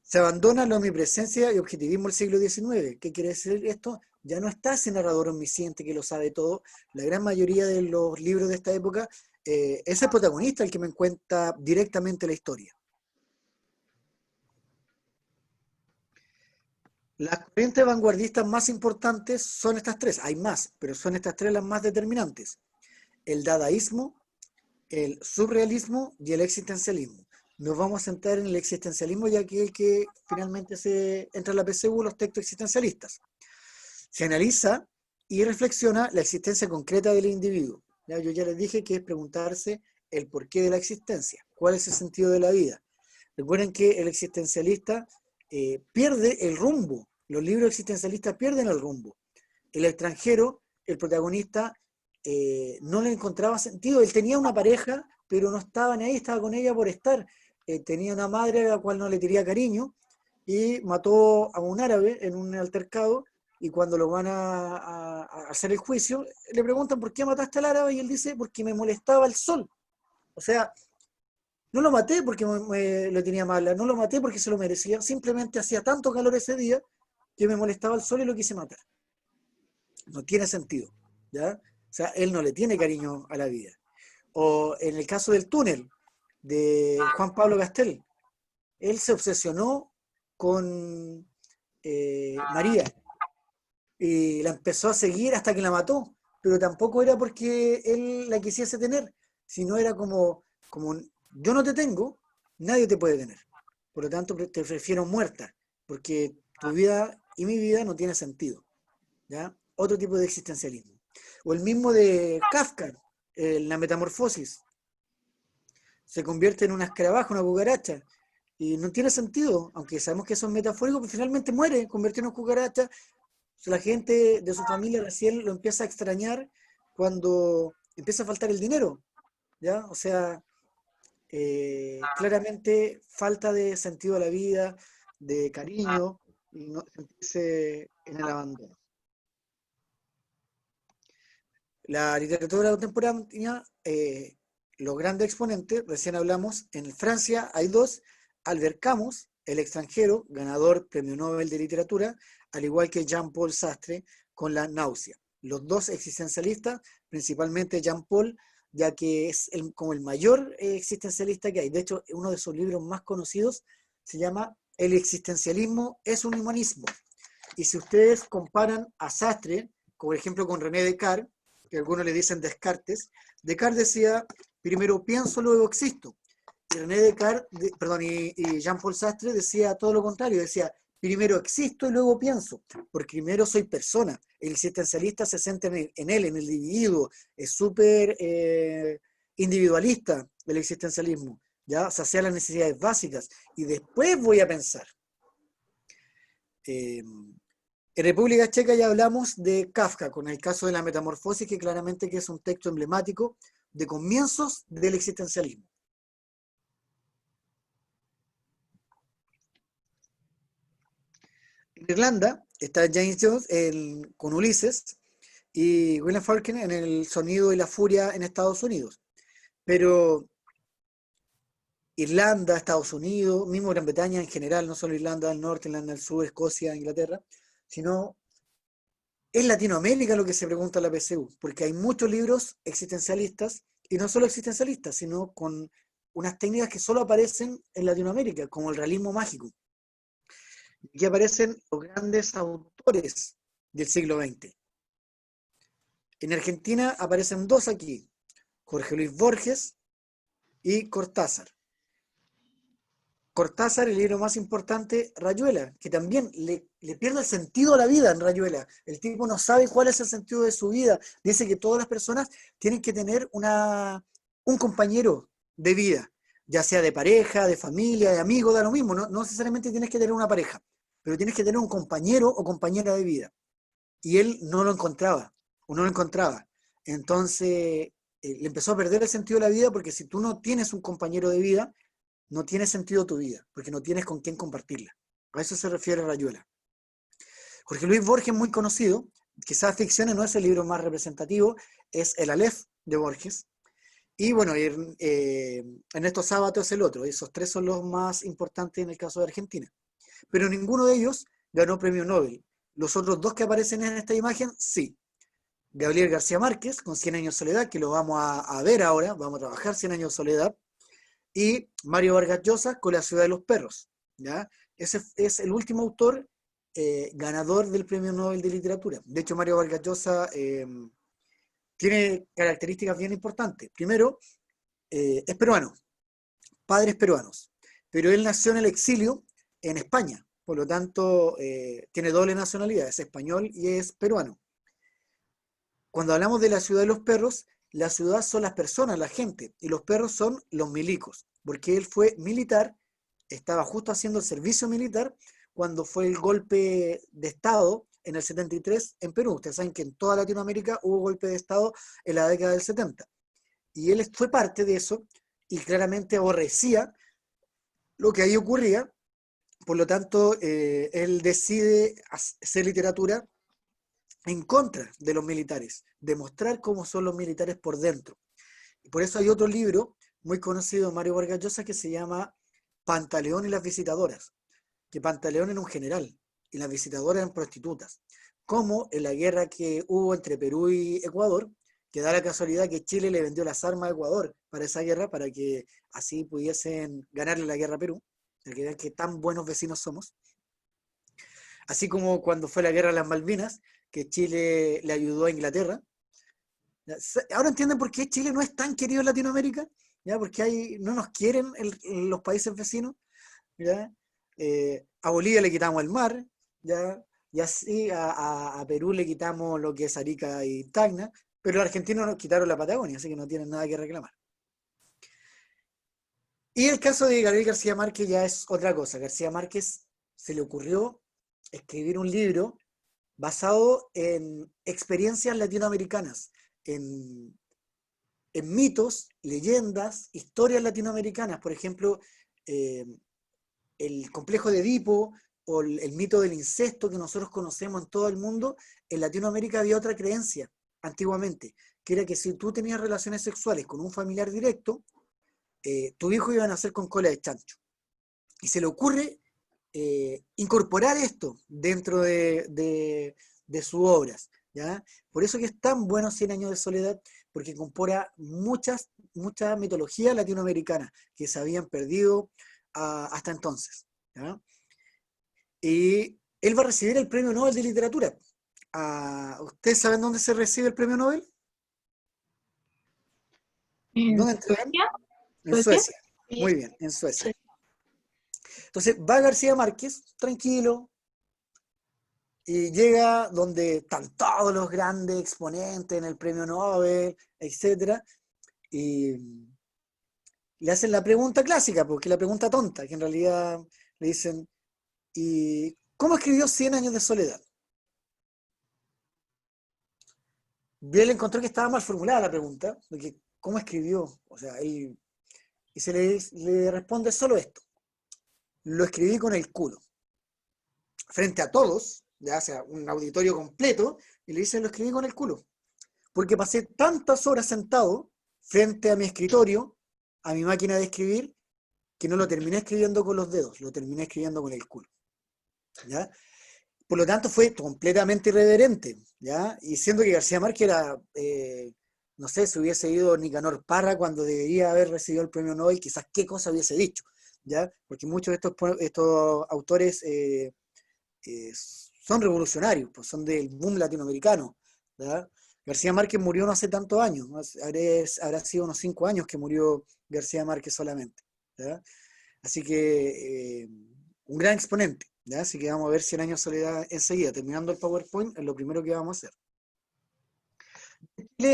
Speaker 1: Se abandona la omnipresencia y objetivismo del siglo XIX. ¿Qué quiere decir esto? Ya no está ese narrador omnisciente que lo sabe todo. La gran mayoría de los libros de esta época es el protagonista el que me cuenta directamente la historia. Las corrientes vanguardistas más importantes son estas 3. Hay más, pero son estas 3 las más determinantes. El dadaísmo, el surrealismo y el existencialismo. Nos vamos a centrar en el existencialismo, ya que es el que finalmente se entra en la PSU, los textos existencialistas. Se analiza y reflexiona la existencia concreta del individuo. ¿Ya? Yo ya les dije que es preguntarse el porqué de la existencia, cuál es el sentido de la vida. Recuerden que el existencialista pierde el rumbo. Los libros existencialistas pierden el rumbo. El extranjero, el protagonista, no le encontraba sentido. Él tenía una pareja, pero no estaba ni ahí, estaba con ella por estar. Tenía una madre a la cual no le tenía cariño y mató a un árabe en un altercado, y cuando lo van a hacer el juicio, le preguntan ¿por qué mataste al árabe? Y él dice, porque me molestaba el sol. O sea, no lo maté porque lo tenía mala, no lo maté porque se lo merecía, simplemente hacía tanto calor ese día que me molestaba el sol y lo quise matar. No tiene sentido, ¿ya? O sea, él no le tiene cariño a la vida. O en el caso del túnel de Juan Pablo Castel, él se obsesionó con María y la empezó a seguir hasta que la mató, pero tampoco era porque él la quisiese tener, sino era como yo no te tengo, nadie te puede tener. Por lo tanto, te prefiero muerta, porque tu vida y mi vida no tiene sentido, ¿ya? Otro tipo de existencialismo. O el mismo de Kafka, la metamorfosis. Se convierte en una escarabajo, una cucaracha. Y no tiene sentido, aunque sabemos que eso es metafórico, pero finalmente muere, convertido en una cucaracha. La gente de su familia recién lo empieza a extrañar cuando empieza a faltar el dinero, ¿ya? O sea, claramente falta de sentido a la vida, de cariño, y no sentirse en el abandono. La literatura contemporánea, los grandes exponentes, recién hablamos, en Francia hay dos: Albert Camus, el extranjero, ganador Premio Nobel de Literatura, al igual que Jean-Paul Sartre con La náusea. Los dos existencialistas, principalmente Jean-Paul, ya que es como el mayor existencialista que hay. De hecho, uno de sus libros más conocidos se llama El existencialismo es un humanismo. Y si ustedes comparan a Sartre, por ejemplo, con René Descartes, que algunos le dicen Descartes, Descartes decía, primero pienso, luego existo. Y René Descartes, y Jean-Paul Sartre decía todo lo contrario, decía, primero existo y luego pienso, porque primero soy persona. El existencialista se centra en él, en el individuo, es súper individualista el existencialismo, ¿ya? Sacia las necesidades básicas y después voy a pensar. En República Checa ya hablamos de Kafka, con el caso de la metamorfosis, que claramente que es un texto emblemático de comienzos del existencialismo. En Irlanda está James Joyce con Ulises y William Faulkner en El sonido y la furia en Estados Unidos. Pero Irlanda, Estados Unidos, mismo Gran Bretaña en general, no solo Irlanda del Norte, Irlanda del Sur, Escocia, Inglaterra, sino es Latinoamérica lo que se pregunta en la PSU, porque hay muchos libros existencialistas, y no solo existencialistas, sino con unas técnicas que solo aparecen en Latinoamérica, como el realismo mágico. Aquí aparecen los grandes autores del siglo XX. En Argentina aparecen dos aquí, Jorge Luis Borges y Cortázar. Cortázar, el libro más importante, Rayuela, que también le pierde el sentido a la vida en Rayuela. El tipo no sabe cuál es el sentido de su vida. Dice que todas las personas tienen que tener un compañero de vida, ya sea de pareja, de familia, de amigo, da lo mismo. No necesariamente tienes que tener una pareja, pero tienes que tener un compañero o compañera de vida. Y él no lo encontraba, o no lo encontraba. Entonces, le empezó a perder el sentido de la vida, porque si tú no tienes un compañero de vida, no tiene sentido tu vida, porque no tienes con quién compartirla. A eso se refiere Rayuela. Jorge Luis Borges, muy conocido, quizás Ficciones no es el libro más representativo, es El Aleph de Borges. Y bueno, Ernesto Sábato es el otro. Esos tres son los más importantes en el caso de Argentina. Pero ninguno de ellos ganó premio Nobel. Los otros dos que aparecen en esta imagen, sí. Gabriel García Márquez, con 100 años de soledad, que lo vamos a ver ahora, vamos a trabajar 100 años de soledad. Y Mario Vargas Llosa con La ciudad de los perros, ¿ya? Ese es el último autor ganador del Premio Nobel de Literatura. De hecho, Mario Vargas Llosa tiene características bien importantes. Primero, es peruano, padres peruanos, pero él nació en el exilio en España, por lo tanto tiene doble nacionalidad, es español y es peruano. Cuando hablamos de La ciudad de los perros, la ciudad son las personas, la gente, y los perros son los milicos, porque él fue militar, estaba justo haciendo el servicio militar cuando fue el golpe de Estado en el 73 en Perú. Ustedes saben que en toda Latinoamérica hubo golpe de Estado en la década del 70. Y él fue parte de eso y claramente aborrecía lo que ahí ocurría. Por lo tanto, él decide hacer literatura en contra de los militares, demostrar cómo son los militares por dentro. Y por eso hay otro libro muy conocido de Mario Vargas Llosa que se llama Pantaleón y las visitadoras, que Pantaleón era un general y las visitadoras eran prostitutas. Como en la guerra que hubo entre Perú y Ecuador, que da la casualidad que Chile le vendió las armas a Ecuador para esa guerra, para que así pudiesen ganarle la guerra a Perú, para que vean que tan buenos vecinos somos. Así como cuando fue la guerra de las Malvinas, que Chile le ayudó a Inglaterra. Ahora entienden por qué Chile no es tan querido en Latinoamérica, ¿ya? Porque no nos quieren los países vecinos, ¿ya? A Bolivia le quitamos el mar, ¿ya? Y así a Perú le quitamos lo que es Arica y Tacna, Pero los argentinos nos quitaron la Patagonia, así que no tienen nada que reclamar. Y el caso de Gabriel García Márquez ya es otra cosa. García Márquez se le ocurrió escribir un libro basado en experiencias latinoamericanas, en mitos, leyendas, historias latinoamericanas. Por ejemplo, el complejo de Edipo o el mito del incesto que nosotros conocemos en todo el mundo. En Latinoamérica había otra creencia antiguamente, que era que si tú tenías relaciones sexuales con un familiar directo, tu hijo iba a nacer con cola de chancho. Y se le ocurre incorporar esto dentro de sus obras, ¿ya? Por eso que es tan bueno 100 años de soledad, porque incorpora mucha mitología latinoamericana que se habían perdido hasta entonces, ¿ya? Y él va a recibir el Premio Nobel de Literatura. ¿Ustedes saben dónde se recibe el Premio Nobel?
Speaker 2: ¿En
Speaker 1: ¿Dónde entregan?
Speaker 2: Suecia?
Speaker 1: En Suecia. Muy bien, en Suecia. Entonces va García Márquez, tranquilo, y llega donde están todos los grandes exponentes en el Premio Nobel, etc. Y le hacen la pregunta clásica, porque la pregunta tonta, que en realidad le dicen, ¿y cómo escribió 100 años de soledad? Y él encontró que estaba mal formulada la pregunta, porque ¿cómo escribió? O sea, y se le responde solo esto: lo escribí con el culo. Frente a todos, ya sea un auditorio completo, y le dice, lo escribí con el culo. Porque pasé tantas horas sentado frente a mi escritorio, a mi máquina de escribir, que no lo terminé escribiendo con los dedos, lo terminé escribiendo con el culo. ¿Ya? Por lo tanto, fue completamente irreverente, ¿ya? Y siendo que García Márquez era, no sé, si hubiese ido Nicanor Parra cuando debería haber recibido el premio Nobel, quizás qué cosa hubiese dicho, ¿ya? Porque muchos de estos autores son revolucionarios, pues son del boom latinoamericano, ¿ya? García Márquez murió no hace tantos años, ¿no? Habrá sido unos 5 años que murió García Márquez solamente, ¿ya? Así que un gran exponente, ¿ya? Así que vamos a ver 100 años de soledad enseguida. Terminando el PowerPoint, es lo primero que vamos a hacer.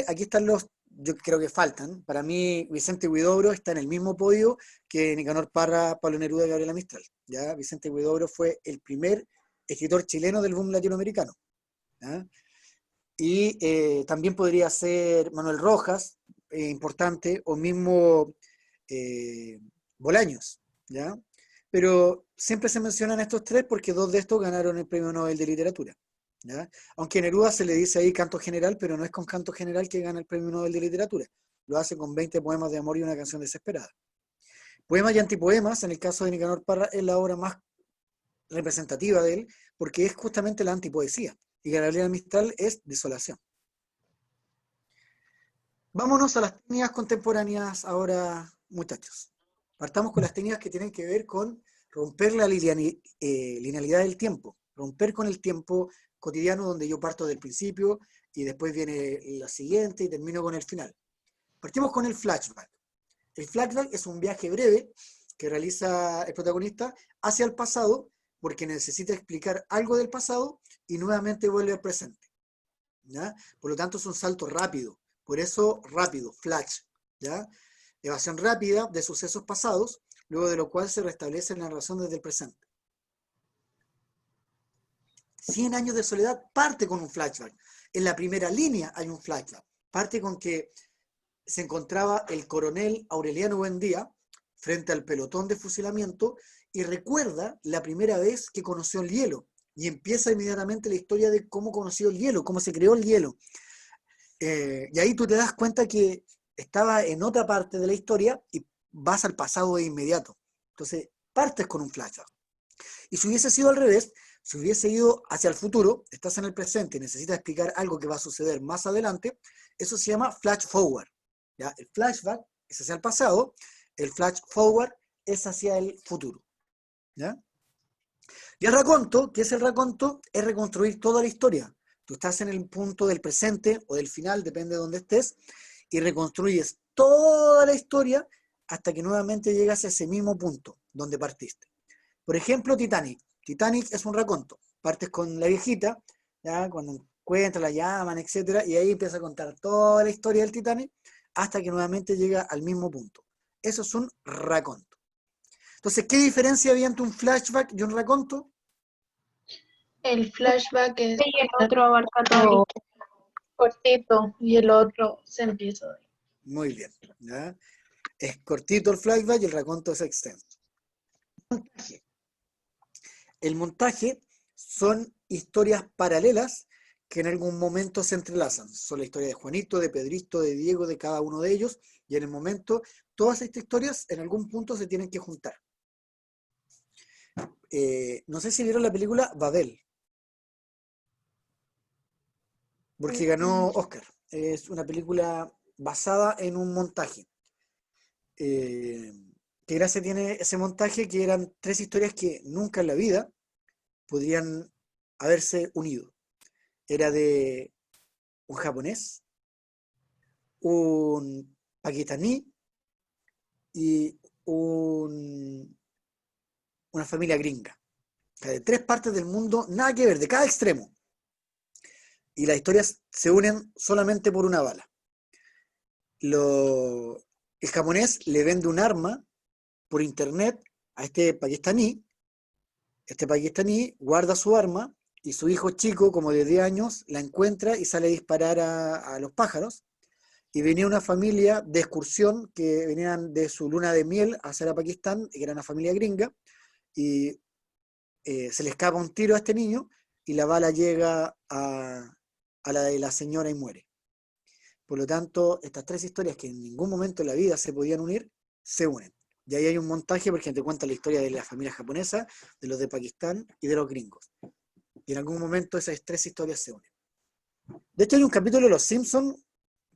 Speaker 1: Aquí están yo creo que faltan. Para mí, Vicente Huidobro está en el mismo podio que Nicanor Parra, Pablo Neruda y Gabriela Mistral, ¿ya? Vicente Huidobro fue el primer escritor chileno del boom latinoamericano, ¿ya? Y también podría ser Manuel Rojas, importante, o mismo Bolaños, ¿ya? Pero siempre se mencionan estos tres porque 2 de estos ganaron el Premio Nobel de Literatura, ¿ya? Aunque a Neruda se le dice ahí canto general, pero no es con canto general que gana el Premio Nobel de Literatura, lo hace con 20 poemas de amor y una canción desesperada. Poemas y antipoemas, en el caso de Nicanor Parra, es la obra más representativa de él, porque es justamente la antipoesía, y Gabriela Mistral es desolación. Vámonos a las técnicas contemporáneas ahora, muchachos. Partamos con las técnicas que tienen que ver con romper la linealidad del tiempo, romper con el tiempo cotidiano donde yo parto del principio y después viene la siguiente y termino con el final. Partimos con el flashback. El flashback es un viaje breve que realiza el protagonista hacia el pasado porque necesita explicar algo del pasado y nuevamente vuelve al presente, ¿ya? Por lo tanto es un salto rápido, por eso rápido, flash, ¿ya? Evasión rápida de sucesos pasados, luego de lo cual se restablece la narración desde el presente. 100 años de soledad parte con un flashback. En la primera línea hay un flashback. Parte con que se encontraba el coronel Aureliano Buendía frente al pelotón de fusilamiento y recuerda la primera vez que conoció el hielo. Y empieza inmediatamente la historia de cómo conoció el hielo, cómo se creó el hielo. Y ahí tú te das cuenta que estaba en otra parte de la historia y vas al pasado de inmediato. Entonces, partes con un flashback. Y si hubiese sido al revés, si hubiese ido hacia el futuro, estás en el presente y necesitas explicar algo que va a suceder más adelante, eso se llama flash forward, ¿ya? El flashback es hacia el pasado, el flash forward es hacia el futuro, ¿ya? Y el raconto, ¿qué es el raconto? Es reconstruir toda la historia. Tú estás en el punto del presente o del final, depende de dónde estés, y reconstruyes toda la historia hasta que nuevamente llegas a ese mismo punto donde partiste. Por ejemplo, Titanic. Titanic es un raconto. Partes con la viejita, ¿ya? Cuando encuentran, la llaman, etcétera, y ahí empieza a contar toda la historia del Titanic hasta que nuevamente llega al mismo punto. Eso es un raconto. Entonces, ¿qué diferencia había entre un flashback y un raconto?
Speaker 5: El flashback es
Speaker 2: Y el otro abarca toda la
Speaker 5: algo
Speaker 2: historia.
Speaker 5: cortito y el otro se empieza a ver.
Speaker 1: Muy bien, ¿ya? Es cortito el flashback y el raconto es extenso. Montaje. El montaje son historias paralelas que en algún momento se entrelazan. Son la historia de Juanito, de Pedrito, de Diego, de cada uno de ellos, y en el momento, todas estas historias en algún punto se tienen que juntar. No sé si vieron la película Babel, porque ganó Oscar. Es una película basada en un montaje. ¿Qué gracia tiene ese montaje? Que eran 3 historias que nunca en la vida podrían haberse unido. Era de un japonés, un pakistaní y una familia gringa. O sea, de 3 partes del mundo, nada que ver, de cada extremo. Y las historias se unen solamente por una bala. El japonés le vende un arma por internet a este pakistaní guarda su arma y su hijo chico, como de 10 años, la encuentra y sale a disparar a los pájaros. Y venía una familia de excursión que venían de su luna de miel hacia Pakistán, que era una familia gringa, y se le escapa un tiro a este niño y la bala llega a la de la señora y muere. Por lo tanto, estas 3 historias que en ningún momento de la vida se podían unir, se unen. Y ahí hay un montaje porque te cuenta la historia de la familia japonesa, de los de Pakistán y de los gringos. Y en algún momento esas 3 historias se unen. De hecho, hay un capítulo de Los Simpsons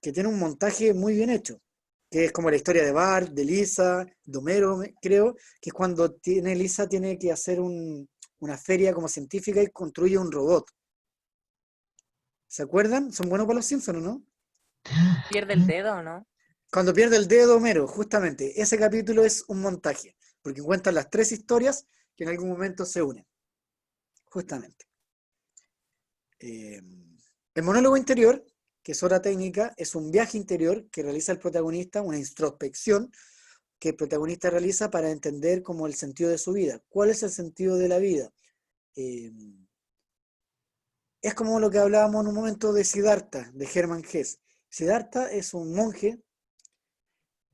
Speaker 1: que tiene un montaje muy bien hecho, que es como la historia de Bart, de Lisa, de Homero, creo, que es cuando Lisa tiene que hacer una feria como científica y construye un robot. ¿Se acuerdan? ¿Son buenos para Los Simpsons, no?
Speaker 6: Pierde el dedo, ¿no?
Speaker 1: Cuando pierde el dedo Homero, justamente, ese capítulo es un montaje, porque cuentan las 3 historias que en algún momento se unen. Justamente. El monólogo interior, que es otra técnica, es un viaje interior que realiza el protagonista, una introspección que el protagonista realiza para entender como el sentido de su vida. ¿Cuál es el sentido de la vida? Es como lo que hablábamos en un momento de Siddhartha, de Hermann Hesse. Siddhartha es un monje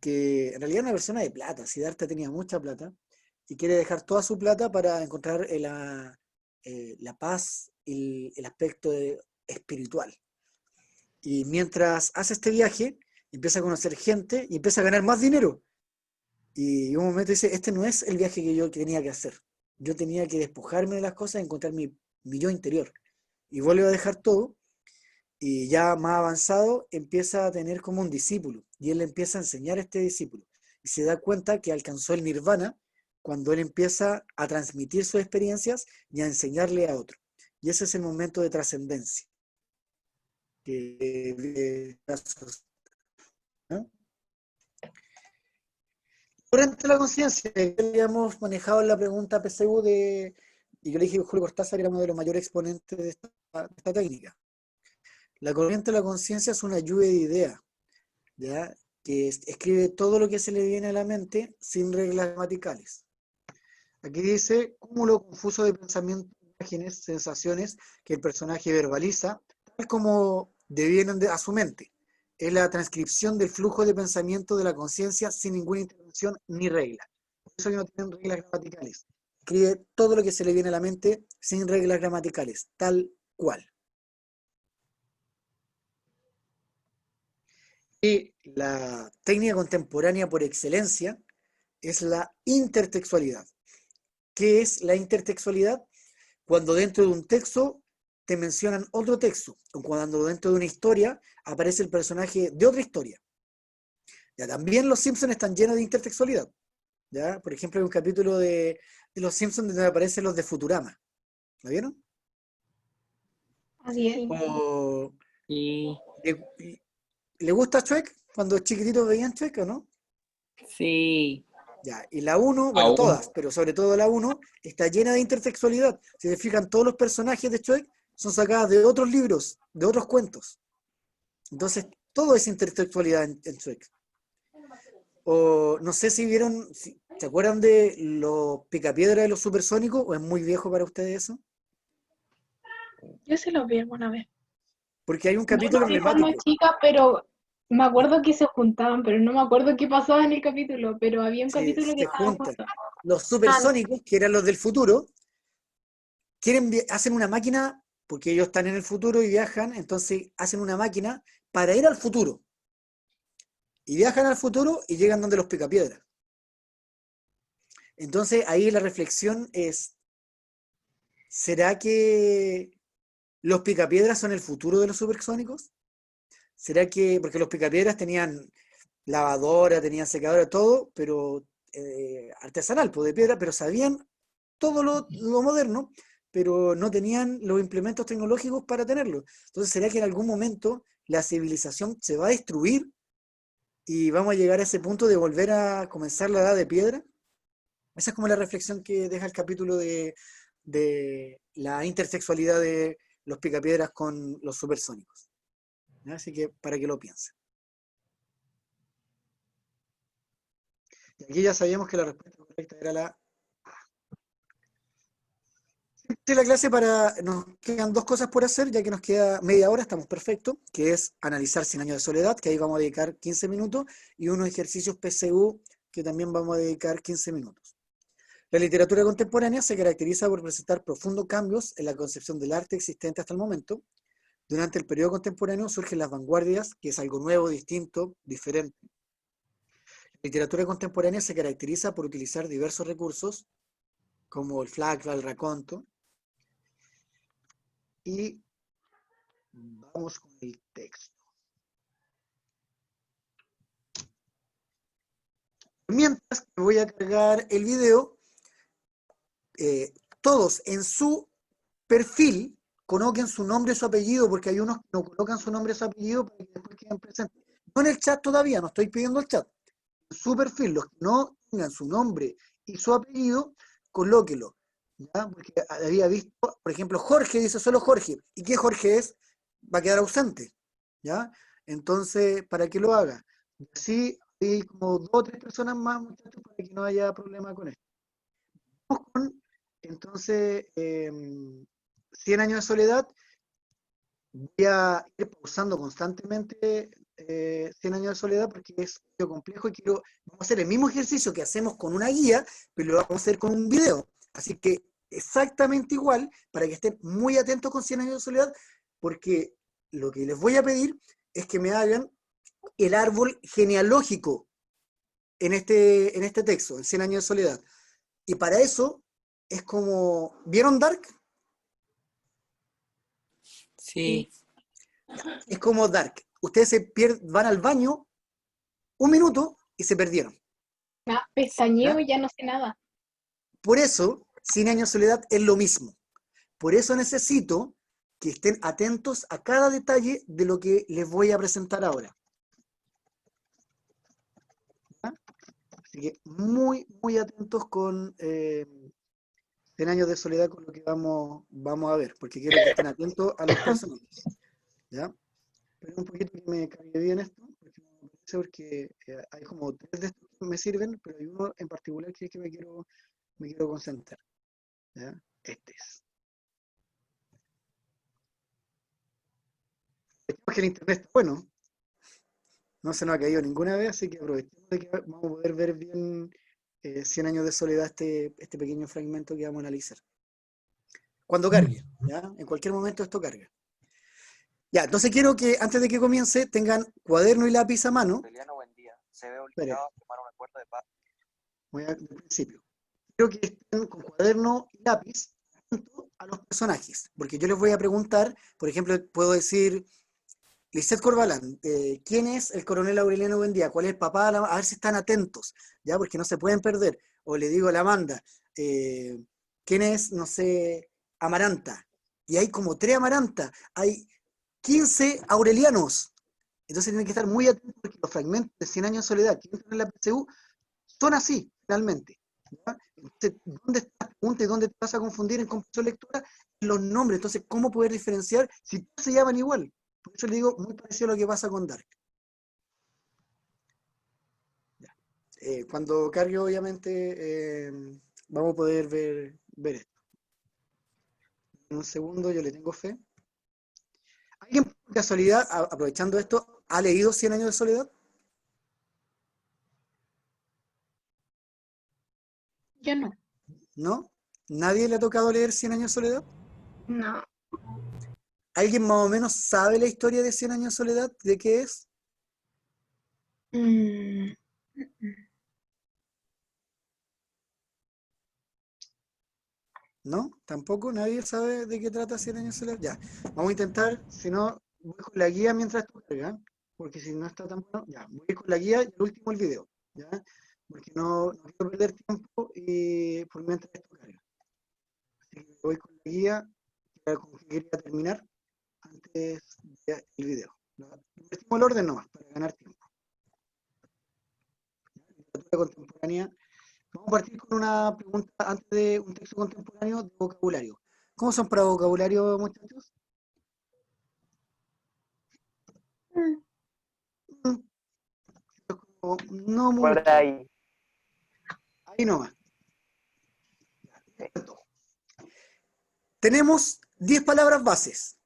Speaker 1: que en realidad es una persona de plata. Siddhartha tenía mucha plata y quiere dejar toda su plata para encontrar la paz y el aspecto espiritual. Y mientras hace este viaje, empieza a conocer gente y empieza a ganar más dinero. Y en un momento dice, este no es el viaje que yo tenía que hacer. Yo tenía que despojarme de las cosas y encontrar mi yo interior. Y vuelve a dejar todo, y ya más avanzado empieza a tener como un discípulo, y él le empieza a enseñar a este discípulo. Y se da cuenta que alcanzó el nirvana cuando él empieza a transmitir sus experiencias y a enseñarle a otro. Y ese es el momento de trascendencia. ¿No? Durante la conciencia, habíamos manejado la pregunta PSU y yo le dije que Julio Cortázar era uno de los mayores exponentes de esta técnica. La corriente de la conciencia es una lluvia de ideas, ¿ya? Que escribe todo lo que se le viene a la mente sin reglas gramaticales. Aquí dice, cúmulo confuso de pensamientos, imágenes, sensaciones que el personaje verbaliza, tal como devienen a su mente. Es la transcripción del flujo de pensamiento de la conciencia sin ninguna intervención ni regla. Por eso que no tienen reglas gramaticales. Escribe todo lo que se le viene a la mente sin reglas gramaticales, tal cual. Y la técnica contemporánea por excelencia es la intertextualidad. ¿Qué es la intertextualidad? Cuando dentro de un texto te mencionan otro texto, o cuando dentro de una historia aparece el personaje de otra historia. Ya, también los Simpsons están llenos de intertextualidad. ¿Ya? Por ejemplo, hay un capítulo de los Simpsons donde aparecen los de Futurama. ¿La vieron?
Speaker 2: Así es.
Speaker 1: O,
Speaker 6: Y
Speaker 1: ¿le gusta Shrek? Cuando chiquititos veían Shrek, ¿o no?
Speaker 6: sí,
Speaker 1: Ya, y la 1, bueno,
Speaker 8: Aún.
Speaker 1: todas, pero sobre todo la 1, está llena de intertextualidad. Si se fijan, todos los personajes de Shrek son sacadas de otros libros, de otros cuentos. Entonces, todo es intertextualidad en Shrek. O no sé si vieron, ¿se acuerdan de los Picapiedra de los Supersónicos? ¿O es muy viejo para ustedes eso?
Speaker 5: Yo se los vi alguna vez.
Speaker 1: Porque hay un
Speaker 2: Yo
Speaker 1: capítulo
Speaker 2: lo vi cuando
Speaker 1: emblemático.
Speaker 2: chica, pero me acuerdo que se juntaban, pero no me acuerdo qué pasaba en el capítulo, pero había un
Speaker 1: Se,
Speaker 2: capítulo que
Speaker 1: se
Speaker 2: estaba
Speaker 1: juntan.
Speaker 2: juntos.
Speaker 1: Los
Speaker 2: Ah,
Speaker 1: supersónicos, que eran los del futuro, hacen una máquina, porque ellos están en el futuro y viajan, entonces hacen una máquina para ir al futuro. Y viajan al futuro y llegan donde los Picapiedras. Entonces ahí la reflexión es, ¿será que los Picapiedras son el futuro de los supersónicos? ¿Será que, porque los Picapiedras tenían lavadora, tenían secadora, todo, pero artesanal, pues de piedra, pero sabían todo lo moderno, pero no tenían los implementos tecnológicos para tenerlo. Entonces, ¿será que en algún momento la civilización se va a destruir y vamos a llegar a ese punto de volver a comenzar la edad de piedra? Esa es como la reflexión que deja el capítulo de la intersexualidad de los Picapiedras con los supersónicos. ¿Ya? Así que para que lo piensen. Y aquí ya sabíamos que la respuesta correcta era la A. Esta es la clase nos quedan 2 cosas por hacer, ya que nos queda media hora, estamos perfectos, que es analizar 100 años de soledad, que ahí vamos a dedicar 15 minutos, y unos ejercicios PSU, que también vamos a dedicar 15 minutos. La literatura contemporánea se caracteriza por presentar profundos cambios en la concepción del arte existente hasta el momento. Durante el periodo contemporáneo surgen las vanguardias, que es algo nuevo, distinto, diferente. La literatura contemporánea se caracteriza por utilizar diversos recursos, como el flashback, el raconto. Y vamos con el texto. Mientras que voy a cargar el video, todos en su perfil coloquen su nombre y su apellido, porque hay unos que no colocan su nombre y su apellido para que después queden presentes. No en el chat todavía, no estoy pidiendo el chat. En su perfil, los que no tengan su nombre y su apellido, colóquelo. ¿Ya? Porque había visto, por ejemplo, Jorge dice solo Jorge. ¿Y qué Jorge es? Va a quedar ausente. ¿Ya? Entonces, ¿para qué lo haga? Así hay como 2 o 3 personas más, muchachos, para que no haya problema con esto. Vamos con, entonces, 100 años de soledad. Voy a ir pausando constantemente 100 años de soledad porque es muy complejo y vamos a hacer el mismo ejercicio que hacemos con una guía, pero lo vamos a hacer con un video. Así que exactamente igual, para que estén muy atentos con 100 años de soledad, porque lo que les voy a pedir es que me hagan el árbol genealógico en este texto, en 100 años de soledad. Y para eso es como, ¿vieron Dark?
Speaker 6: Sí.
Speaker 1: Es como Dark. Ustedes van al baño 1 minuto y se perdieron.
Speaker 2: pestañeo
Speaker 1: ¿Ya?
Speaker 2: y ya no sé nada.
Speaker 1: Por eso, 100 años de soledad es lo mismo. Por eso necesito que estén atentos a cada detalle de lo que les voy a presentar ahora. ¿Ya? Así que muy, muy atentos con 100 años de soledad, con lo que vamos a ver, porque quiero que estén atentos a los personajes. ¿Ya? Pero un poquito que me cargue bien esto, porque hay como 3 de estos que me sirven, pero hay uno en particular que es que me quiero concentrar. ¿Ya? Este es. Esperemos que el internet está bueno. No se nos ha caído ninguna vez, así que aprovechemos de que vamos a poder ver bien 100 años de soledad, este pequeño fragmento que vamos a analizar. Cuando cargue, ¿ya? En cualquier momento esto carga. Ya, entonces quiero que antes de que comience tengan cuaderno y lápiz a mano.
Speaker 8: Buen día. Se ve obligado a firmar un acuerdo de paz.
Speaker 1: Voy al principio. Quiero que estén con cuaderno y lápiz junto a los personajes, porque yo les voy a preguntar, por ejemplo, puedo decir, Lisette Corbalán, ¿quién es el coronel Aureliano Buendía? ¿Cuál es el papá? A ver si están atentos, ¿ya? Porque no se pueden perder. O le digo a la Amanda, ¿quién es, no sé, Amaranta? Y hay como 3 Amarantas, hay 15 Aurelianos. Entonces tienen que estar muy atentos porque los fragmentos de 100 años de soledad que entran en la PSU son así, finalmente. ¿Ya? Entonces, ¿dónde está la pregunta y dónde te vas a confundir en comprensión lectura? los nombres. Entonces, ¿cómo poder diferenciar si todos se llaman igual? Por eso le digo, muy parecido a lo que pasa con Dark. Ya. Cuando cargue, obviamente, vamos a poder ver esto. En un segundo, yo le tengo fe. ¿Alguien, por casualidad, aprovechando esto, ha leído Cien años de soledad?
Speaker 5: Yo no.
Speaker 1: ¿No? ¿Nadie le ha tocado leer Cien años de soledad?
Speaker 2: No,
Speaker 1: ¿Alguien más o menos sabe la historia de Cien años de soledad? ¿De qué es?
Speaker 5: Mm,
Speaker 1: ¿No? ¿Tampoco? ¿Nadie sabe de qué trata Cien años de soledad? Ya, vamos a intentar, si no, voy con la guía mientras tú cargas, porque si no está tan bueno, ya, voy con la guía y al último el video, ¿ya? Porque no quiero perder tiempo y por mientras esto carga. Así que voy con la guía, que era con que quería terminar antes del video. Invertimos el orden nomás, para ganar tiempo. Literatura contemporánea. Vamos a partir con una pregunta antes de un texto contemporáneo de vocabulario. ¿Cómo son para vocabulario, muchachos?
Speaker 5: mm,
Speaker 1: Mm, como no
Speaker 3: Por
Speaker 1: mucho.
Speaker 3: ahí.
Speaker 1: Ahí nomás.
Speaker 3: Sí.
Speaker 1: Tenemos 10 palabras bases.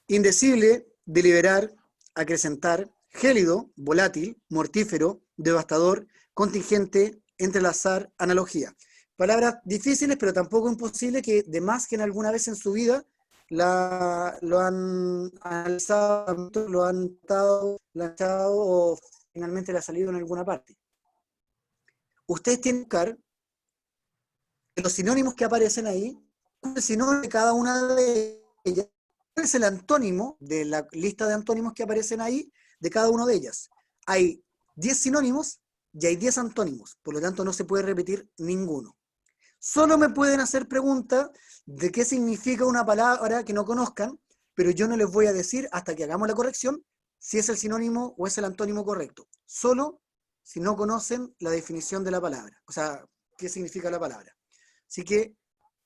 Speaker 1: Indecible, deliberar, acrecentar, gélido, volátil, mortífero, devastador, contingente, entrelazar, analogía. Palabras difíciles, pero tampoco imposibles, que de más que en alguna vez en su vida lo han analizado, lo han tratado, lo han echado o finalmente le ha salido en alguna parte. Ustedes tienen que buscar en los sinónimos que aparecen ahí, cuál es el sinónimo de cada una de ellas, cuál es el antónimo de la lista de antónimos que aparecen ahí de cada una de ellas. Hay 10 sinónimos y hay 10 antónimos, por lo tanto no se puede repetir ninguno. Solo me pueden hacer preguntas de qué significa una palabra que no conozcan, pero yo no les voy a decir hasta que hagamos la corrección si es el sinónimo o es el antónimo correcto. Solo si no conocen la definición de la palabra, o sea, qué significa la palabra. Así que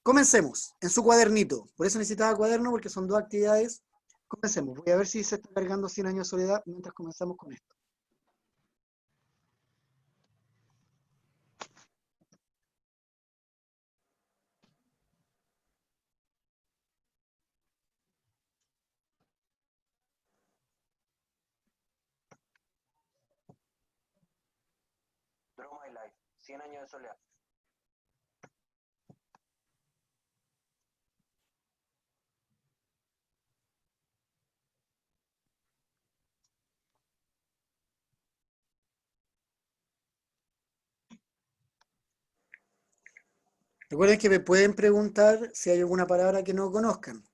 Speaker 1: comencemos en su cuadernito. Por eso necesitaba cuaderno, porque son dos actividades. Comencemos. Voy a ver si se está cargando 100 años de soledad mientras comenzamos con esto.
Speaker 8: Draw My Life, 100 años de soledad.
Speaker 1: Recuerden que me pueden preguntar si hay alguna palabra que no conozcan.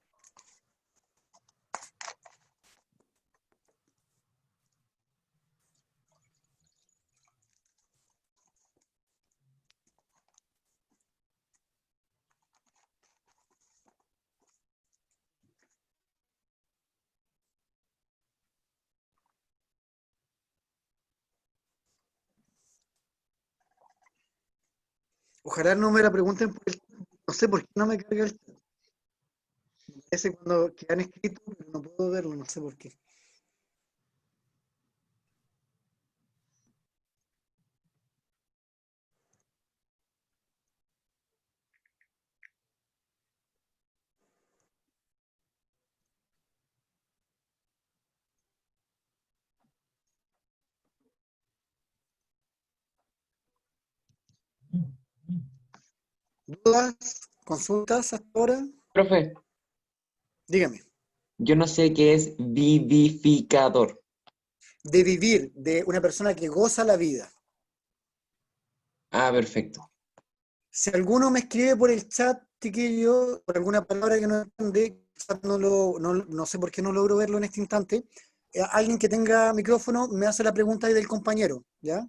Speaker 1: Ojalá no me la pregunten por el... No sé por qué no me carga el... Ese cuando quedan escritos, pero no puedo verlo, no sé por qué. ¿Dudas? ¿Consultas hasta ahora?
Speaker 9: Profe,
Speaker 1: Dígame.
Speaker 9: yo no sé qué es vivificador.
Speaker 1: De vivir, de una persona que goza la vida.
Speaker 9: Ah, perfecto.
Speaker 1: Si alguno me escribe por el chat, chiquillo, por alguna palabra que no entiende, no sé por qué no logro verlo en este instante, alguien que tenga micrófono me hace la pregunta ahí del compañero, ¿ya?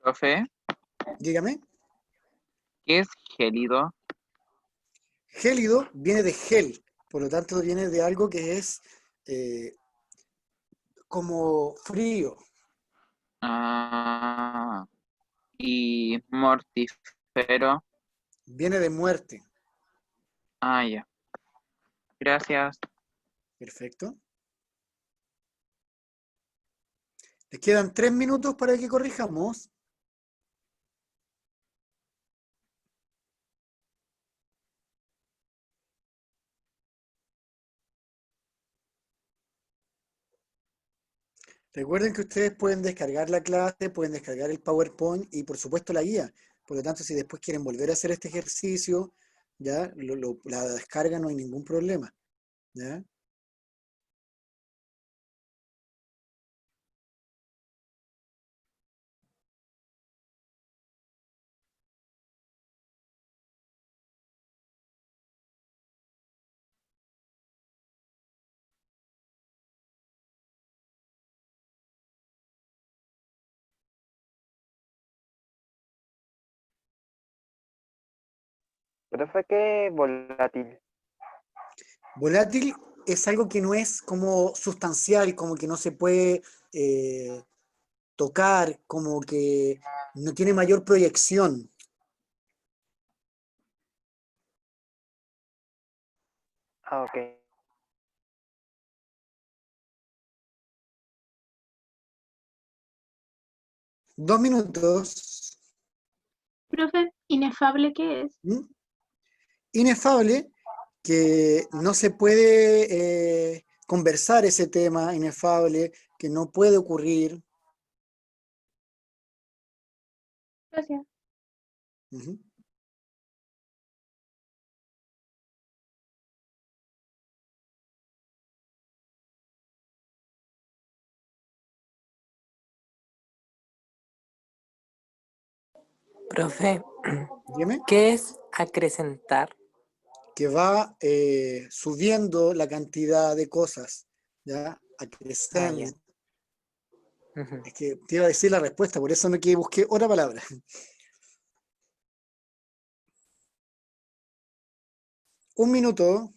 Speaker 10: Profe,
Speaker 1: Dígame.
Speaker 10: ¿qué es gélido?
Speaker 1: Gélido viene de gel, por lo tanto viene de algo que es como frío.
Speaker 10: Ah, y mortífero.
Speaker 1: Viene de muerte.
Speaker 10: Ah, ya. Gracias.
Speaker 1: Perfecto. Les quedan 3 minutos para que corrijamos. Recuerden que ustedes pueden descargar la clase, pueden descargar el PowerPoint y por supuesto la guía. Por lo tanto, si después quieren volver a hacer este ejercicio, ya la descarga, no hay ningún problema. ¿Ya?
Speaker 3: Profe, ¿qué es volátil?
Speaker 1: Volátil es algo que no es como sustancial, como que no se puede tocar, como que no tiene mayor proyección.
Speaker 3: Ah, ok.
Speaker 1: Dos minutos.
Speaker 2: Profe, ¿inefable qué es?
Speaker 1: ¿Mm? Inefable, que no se puede conversar ese tema, inefable, que no puede ocurrir.
Speaker 2: Gracias.
Speaker 1: Ujú.
Speaker 6: Profe,
Speaker 1: Dime.
Speaker 6: ¿qué es acrecentar?
Speaker 1: Que va subiendo la cantidad de cosas, ¿ya?
Speaker 6: Ah, ya.
Speaker 1: Acrecent.
Speaker 6: Ujú.
Speaker 1: Es que te iba a decir la respuesta, por eso no que busqué otra palabra. Un minuto.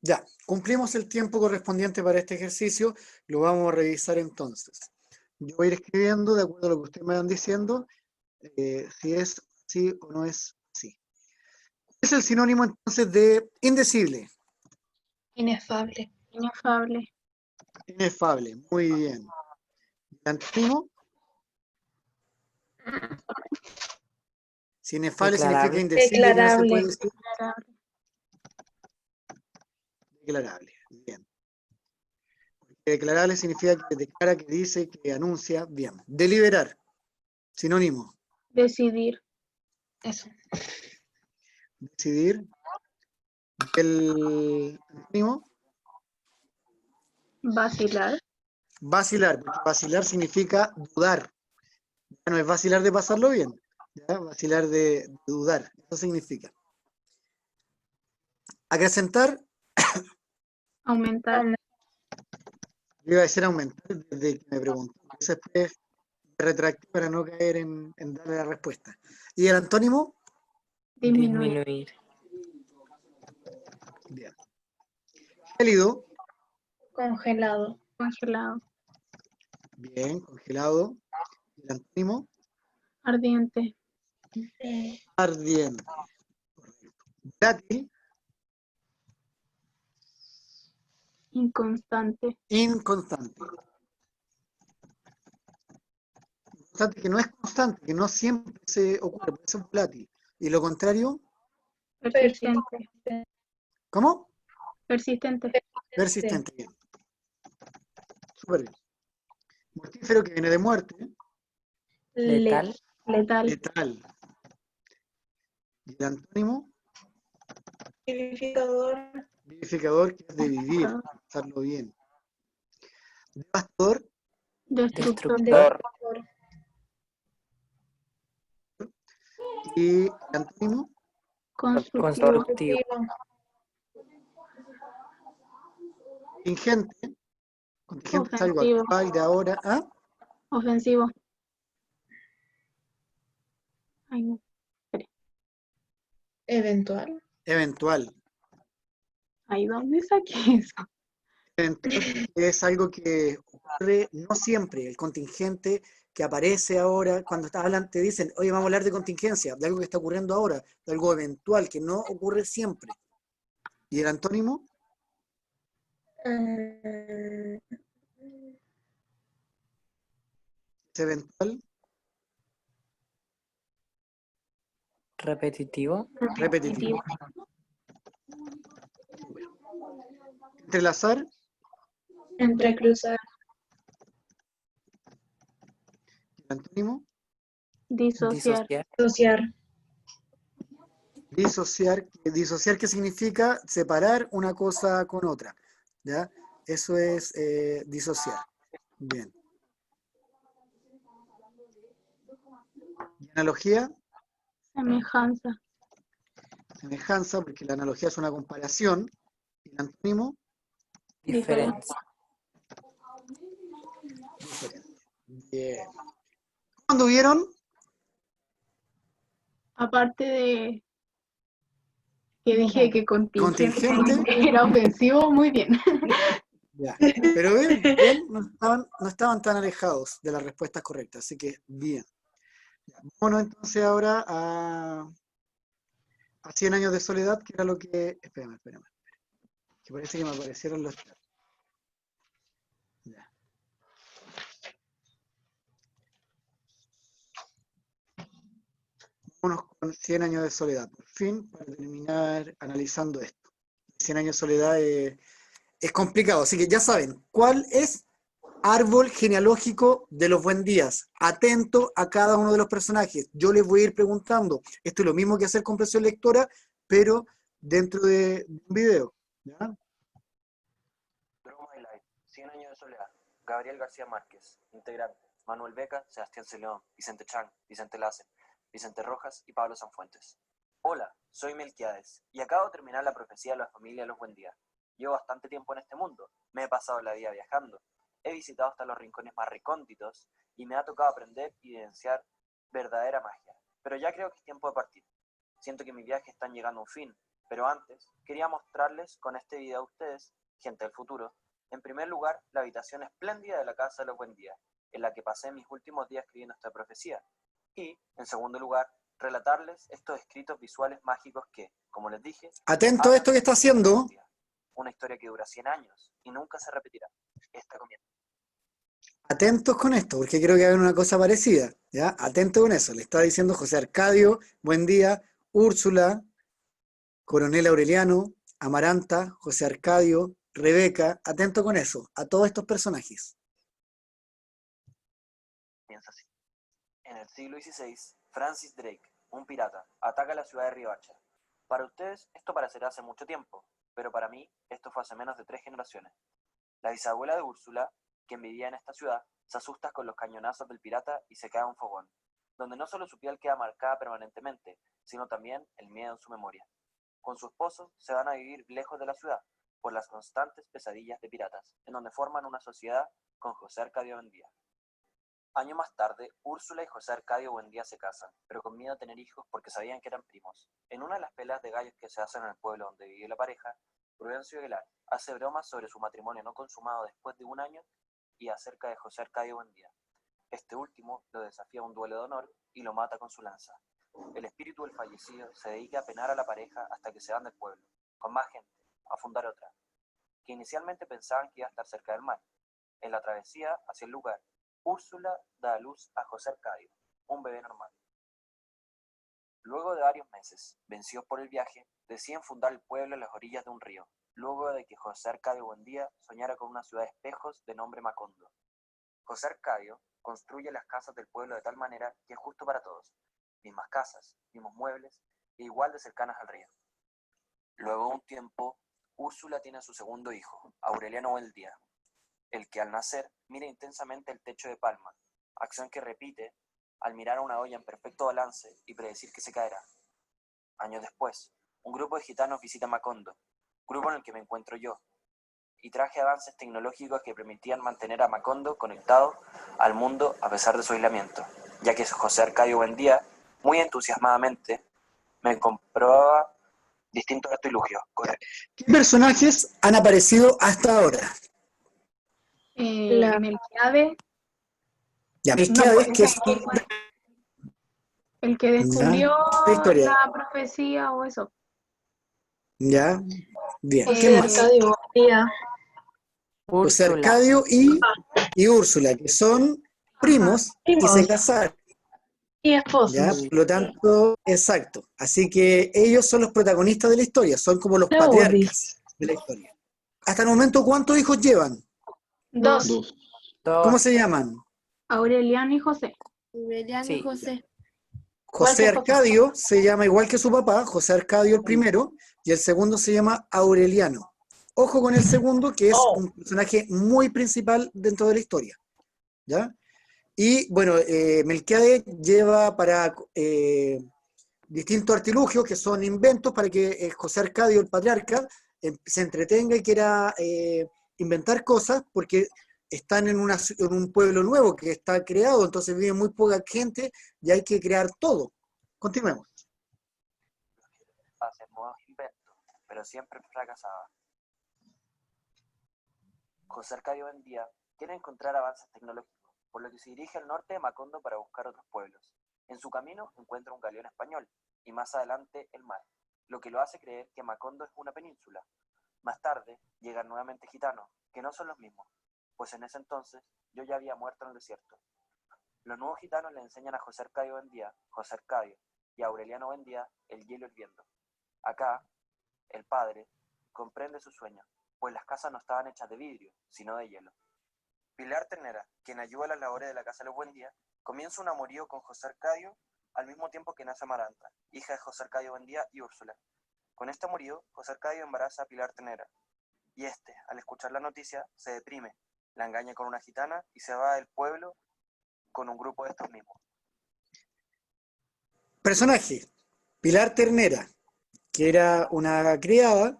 Speaker 1: Ya, cumplimos el tiempo correspondiente para este ejercicio, lo vamos a revisar entonces. Yo voy a ir escribiendo de acuerdo a lo que ustedes me van diciendo, si es sí o no es sí. ¿Cuál es el sinónimo entonces de indecible?
Speaker 5: Inefable.
Speaker 2: Inefable.
Speaker 1: Inefable, muy bien. ¿El antónimo? Si inefable significa
Speaker 6: Declarable.
Speaker 1: indecible y no se puede
Speaker 5: Declarable.
Speaker 1: decir,
Speaker 2: Declarable.
Speaker 1: declarable. Bien. Declarable significa que declara, que dice, que anuncia. Bien. Deliberar, sinónimo.
Speaker 2: Decidir.
Speaker 5: Eso.
Speaker 1: Decidir. El antónimo,
Speaker 2: Vacilar.
Speaker 1: vacilar, porque vacilar significa dudar. Ya no es vacilar de pasarlo bien, ¿ya? Vacilar de dudar. Eso significa. Acrecentar,
Speaker 2: Aumentar.
Speaker 1: yo iba a decir aumentar desde que me preguntó. Eso después me retracté para no caer en darle la respuesta. ¿Y el antónimo?
Speaker 2: Disminuir.
Speaker 6: Disminuir.
Speaker 1: Bien. Gélido,
Speaker 5: Congelado.
Speaker 2: Congelado.
Speaker 1: bien, congelado. ¿Y el antónimo?
Speaker 2: Ardiente.
Speaker 1: Ardiente. Volátil,
Speaker 2: Inconstante.
Speaker 1: inconstante. constante que no es constante, que no siempre se ocurre, puede ser volátil. Y lo contrario,
Speaker 2: Persistente.
Speaker 1: ¿cómo?
Speaker 2: Persistente.
Speaker 1: Persistente, bien. Súper bien. Mortífero que viene de muerte,
Speaker 6: Letal.
Speaker 2: Letal.
Speaker 1: letal. Y el antónimo,
Speaker 5: Vivificador.
Speaker 1: vivificador, que es de vivir, pasarlo bien. Devastador,
Speaker 2: Destructor.
Speaker 6: Destructor.
Speaker 1: y el antónimo,
Speaker 2: Constructivo.
Speaker 6: Constructivo.
Speaker 1: contingente. Contingente es algo
Speaker 2: Ofensivo.
Speaker 1: actual de ahora. ¿Ah?
Speaker 2: Ofensivo. Ay, no.
Speaker 5: Eventual.
Speaker 1: Eventual.
Speaker 2: Ay, ¿dónde saqué eso?
Speaker 1: Eventual es algo que ocurre no siempre. El contingente que aparece ahora, cuando hablan, te dicen, oye, vamos a hablar de contingencia, de algo que está ocurriendo ahora, de algo eventual, que no ocurre siempre. ¿Y el antónimo?
Speaker 5: Mm,
Speaker 1: Es eventual,
Speaker 6: Repetitivo.
Speaker 1: repetitivo. Entrelazar,
Speaker 5: Entrecruzar.
Speaker 1: el antónimo.
Speaker 2: Disociar.
Speaker 6: Disociar.
Speaker 5: Asociar.
Speaker 1: Disociar. Disociar, ¿qué significa? Separar una cosa con otra. ¿Ya? Eso es disociar. Bien. ¿Y analogía?
Speaker 2: Semejanza.
Speaker 1: Semejanza, porque la analogía es una comparación. ¿Y el antónimo?
Speaker 6: Diferencia.
Speaker 1: Diferente. Bien. ¿Cómo anduvieron?
Speaker 2: Aparte de que dije que contingente
Speaker 1: Contingente.
Speaker 2: era ofensivo, muy bien.
Speaker 1: Ya. Pero ven, no estaban tan alejados de las respuestas correctas, así que bien. Ya. Vámonos entonces ahora a 100 años de soledad, que era lo que... Espérame. Que parece que me aparecieron los chats. Ya. Vámonos con 100 años de soledad, por fin, para terminar analizando esto. 100 años de soledad es complicado, así que ya saben, ¿cuál es árbol genealógico de los Buendías? Atento a cada uno de los personajes. Yo les voy a ir preguntando. Esto es lo mismo que hacer comprensión lectora, pero dentro de un video. ¿Ya?
Speaker 8: Draw My Life, 100 años de soledad. Gabriel García Márquez, integrante. Manuel Beca, Sebastián Celedón, Vicente Chang, Vicente Lassen, Vicente Rojas y Pablo Sanfuentes. Hola, soy Melquiades y acabo de terminar la profecía de la familia de los Buendía. Llevo bastante tiempo en este mundo, me he pasado la vida viajando, he visitado hasta los rincones más recónditos y me ha tocado aprender y evidenciar verdadera magia. Pero ya creo que es tiempo de partir. Siento que mis viajes están llegando a un fin, pero antes quería mostrarles con este video a ustedes, gente del futuro, en primer lugar, la habitación espléndida de la casa de los Buendía, en la que pasé mis últimos días escribiendo esta profecía. Y, en segundo lugar, relatarles estos escritos visuales mágicos que, como les dije,
Speaker 1: Atento a esto que está haciendo.
Speaker 8: una historia que dura 100 años y nunca se repetirá. Esta comienza.
Speaker 1: Atentos con esto, porque creo que hay una cosa parecida. ¿Ya? Atento con eso. Le está diciendo José Arcadio, buen día, Úrsula, Coronel Aureliano, Amaranta, José Arcadio, Rebeca. Atento con eso, a todos estos personajes.
Speaker 8: Piensa así. En el siglo XVI, Francis Drake, un pirata, ataca la ciudad de Riohacha. Para ustedes esto parecerá hace mucho tiempo, pero para mí esto fue hace menos de 3 generaciones. La bisabuela de Úrsula, quien vivía en esta ciudad, se asusta con los cañonazos del pirata y se cae a un fogón, donde no solo su piel queda marcada permanentemente, sino también el miedo en su memoria. Con su esposo se van a vivir lejos de la ciudad, por las constantes pesadillas de piratas, en donde forman una sociedad con José Arcadio Buendía. Años más tarde, Úrsula y José Arcadio Buendía se casan, pero con miedo a tener hijos porque sabían que eran primos. En una de las peleas de gallos que se hacen en el pueblo donde vive la pareja, Prudencio Aguilar hace bromas sobre su matrimonio no consumado después de un año y acerca de José Arcadio Buendía. Este último lo desafía a un duelo de honor y lo mata con su lanza. El espíritu del fallecido se dedica a penar a la pareja hasta que se van del pueblo, con más gente, a fundar otra, que inicialmente pensaban que iba a estar cerca del mar. En la travesía hacia el lugar, Úrsula da a luz a José Arcadio, un bebé normal. Luego de varios meses, vencidos por el viaje, deciden fundar el pueblo a las orillas de un río, luego de que José Arcadio Buendía soñara con una ciudad de espejos de nombre Macondo. José Arcadio construye las casas del pueblo de tal manera que es justo para todos, mismas casas, mismos muebles, e igual de cercanas al río. Luego de un tiempo, Úrsula tiene a su segundo hijo, Aureliano Buendía, el que al nacer mira intensamente el techo de palma, acción que repite al mirar a una olla en perfecto balance y predecir que se caerá. Años después, un grupo de gitanos visita Macondo, grupo en el que me encuentro yo, y traje avances tecnológicos que permitían mantener a Macondo conectado al mundo a pesar de su aislamiento, ya que José Arcadio Buendía, muy entusiasmadamente, me comprobaba distintos artilugios.
Speaker 1: ¿Qué personajes han aparecido hasta ahora?
Speaker 2: Melquiades,
Speaker 1: Ya,
Speaker 2: no,
Speaker 1: Melquiades, que es
Speaker 2: el que descubrió
Speaker 1: la historia.
Speaker 2: la profecía o eso.
Speaker 1: Ya, bien.
Speaker 5: José
Speaker 1: ¿Quién más?
Speaker 5: Arcadio Buendía.
Speaker 1: José
Speaker 6: Úrsula.
Speaker 1: Arcadio y Úrsula, que son primos y se casaron.
Speaker 5: Y esposos.
Speaker 1: ¿Ya? Por lo tanto, exacto. Así que ellos son los protagonistas de la historia, son como los patriarcas de la historia. Hasta el momento, ¿cuántos hijos llevan?
Speaker 5: Dos.
Speaker 4: 2.
Speaker 1: ¿Cómo se llaman?
Speaker 2: Aureliano y José.
Speaker 11: Aureliano y
Speaker 6: Sí.
Speaker 11: José.
Speaker 1: José Arcadio se llama igual que su papá, José Arcadio el primero, y el segundo se llama Aureliano. Ojo con el segundo, que es un personaje muy principal dentro de la historia. ¿Ya? Y bueno, Melquiades lleva para distintos artilugios que son inventos para que José Arcadio, el patriarca, se entretenga y quiera inventar cosas porque están en un pueblo nuevo que está creado, entonces vive muy poca gente y hay que crear todo. Continuemos.
Speaker 8: Hacer nuevos inventos, pero siempre fracasaba. José Arcadio Buendía quiere encontrar avances tecnológicos, por lo que se dirige al norte de Macondo para buscar otros pueblos. En su camino encuentra un galeón español, y más adelante el mar, lo que lo hace creer que Macondo es una península. Más tarde llegan nuevamente gitanos, que no son los mismos, pues en ese entonces yo ya había muerto en el desierto. Los nuevos gitanos le enseñan a José Arcadio Buendía, José Arcadio, y a Aureliano Buendía el hielo hirviendo. Acá, el padre comprende su sueño, pues las casas no estaban hechas de vidrio, sino de hielo. Pilar Ternera, quien ayuda a las labores de la casa de los Buendía, comienza un amorío con José Arcadio al mismo tiempo que nace Amaranta, hija de José Arcadio Buendía y Úrsula. Con este amorío, José Arcadio embaraza a Pilar Ternera, y al escuchar la noticia, se deprime, la engaña con una gitana y se va del pueblo con un grupo de estos mismos.
Speaker 1: Personaje, Pilar Ternera, que era una criada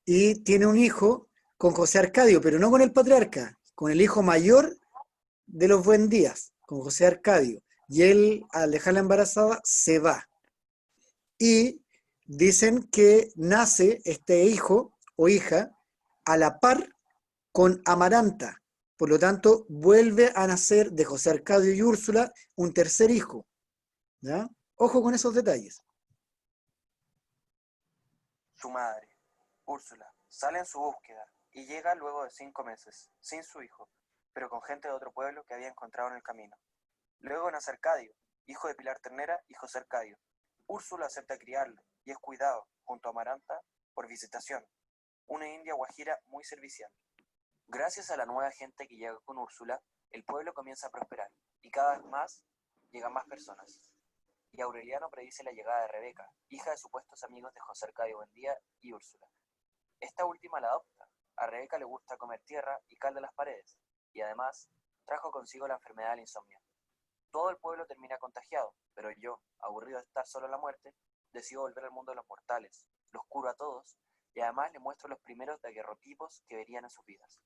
Speaker 1: y tiene un hijo con José Arcadio, pero no con el patriarca, con el hijo mayor de los Buendías, con José Arcadio. Y él, al dejarla embarazada, se va. Y dicen que nace este hijo o hija a la par con Amaranta. Por lo tanto, vuelve a nacer de José Arcadio y Úrsula un tercer hijo. ¿Ya? Ojo con esos detalles.
Speaker 8: Su madre, Úrsula, sale en su búsqueda y llega luego de 5 meses, sin su hijo, pero con gente de otro pueblo que había encontrado en el camino. Luego nace Arcadio, hijo de Pilar Ternera y José Arcadio. Úrsula acepta criarlo y es cuidado, junto a Amaranta, por Visitación, una india guajira muy servicial. Gracias a la nueva gente que llega con Úrsula, el pueblo comienza a prosperar y cada vez más llegan más personas. Y Aureliano predice la llegada de Rebeca, hija de supuestos amigos de José Arcadio Buendía y Úrsula. Esta última la adopta. A Rebeca le gusta comer tierra y cal de las paredes, y además trajo consigo la enfermedad del insomnio. Todo el pueblo termina contagiado, pero yo, aburrido de estar solo en la muerte, decido volver al mundo de los mortales, los curo a todos, y además les muestro los primeros daguerrotipos que verían en sus vidas.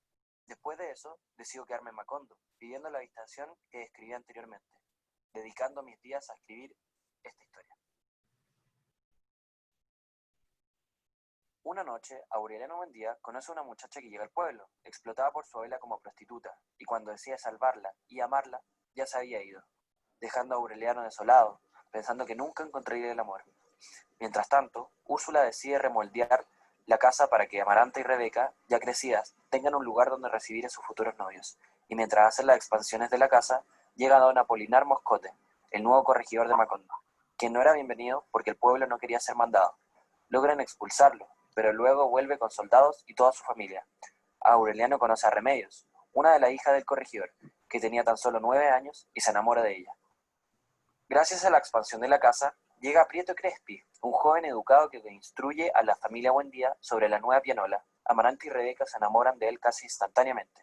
Speaker 8: Después de eso, decido quedarme en Macondo, pidiendo la habitación que describí anteriormente, dedicando mis días a escribir esta historia. Una noche, Aureliano Buendía conoce a una muchacha que llega al pueblo, explotada por su abuela como prostituta, y cuando decide salvarla y amarla, ya se había ido, dejando a Aureliano desolado, pensando que nunca encontraría el amor. Mientras tanto, Úrsula decide remoldear la casa para que Amaranta y Rebeca, ya crecidas, tengan un lugar donde recibir a sus futuros novios. y mientras hacen las expansiones de la casa, llega don Apolinar Moscote, el nuevo corregidor de Macondo, quien no era bienvenido porque el pueblo no quería ser mandado. Logran expulsarlo, pero luego vuelve con soldados y toda su familia. Aureliano conoce a Remedios, una de las hijas del corregidor, que tenía tan solo 9 años y se enamora de ella. Gracias a la expansión de la casa, llega Prieto Crespi, un joven educado que instruye a la familia Buendía sobre la nueva pianola. Amaranta y Rebeca se enamoran de él casi instantáneamente.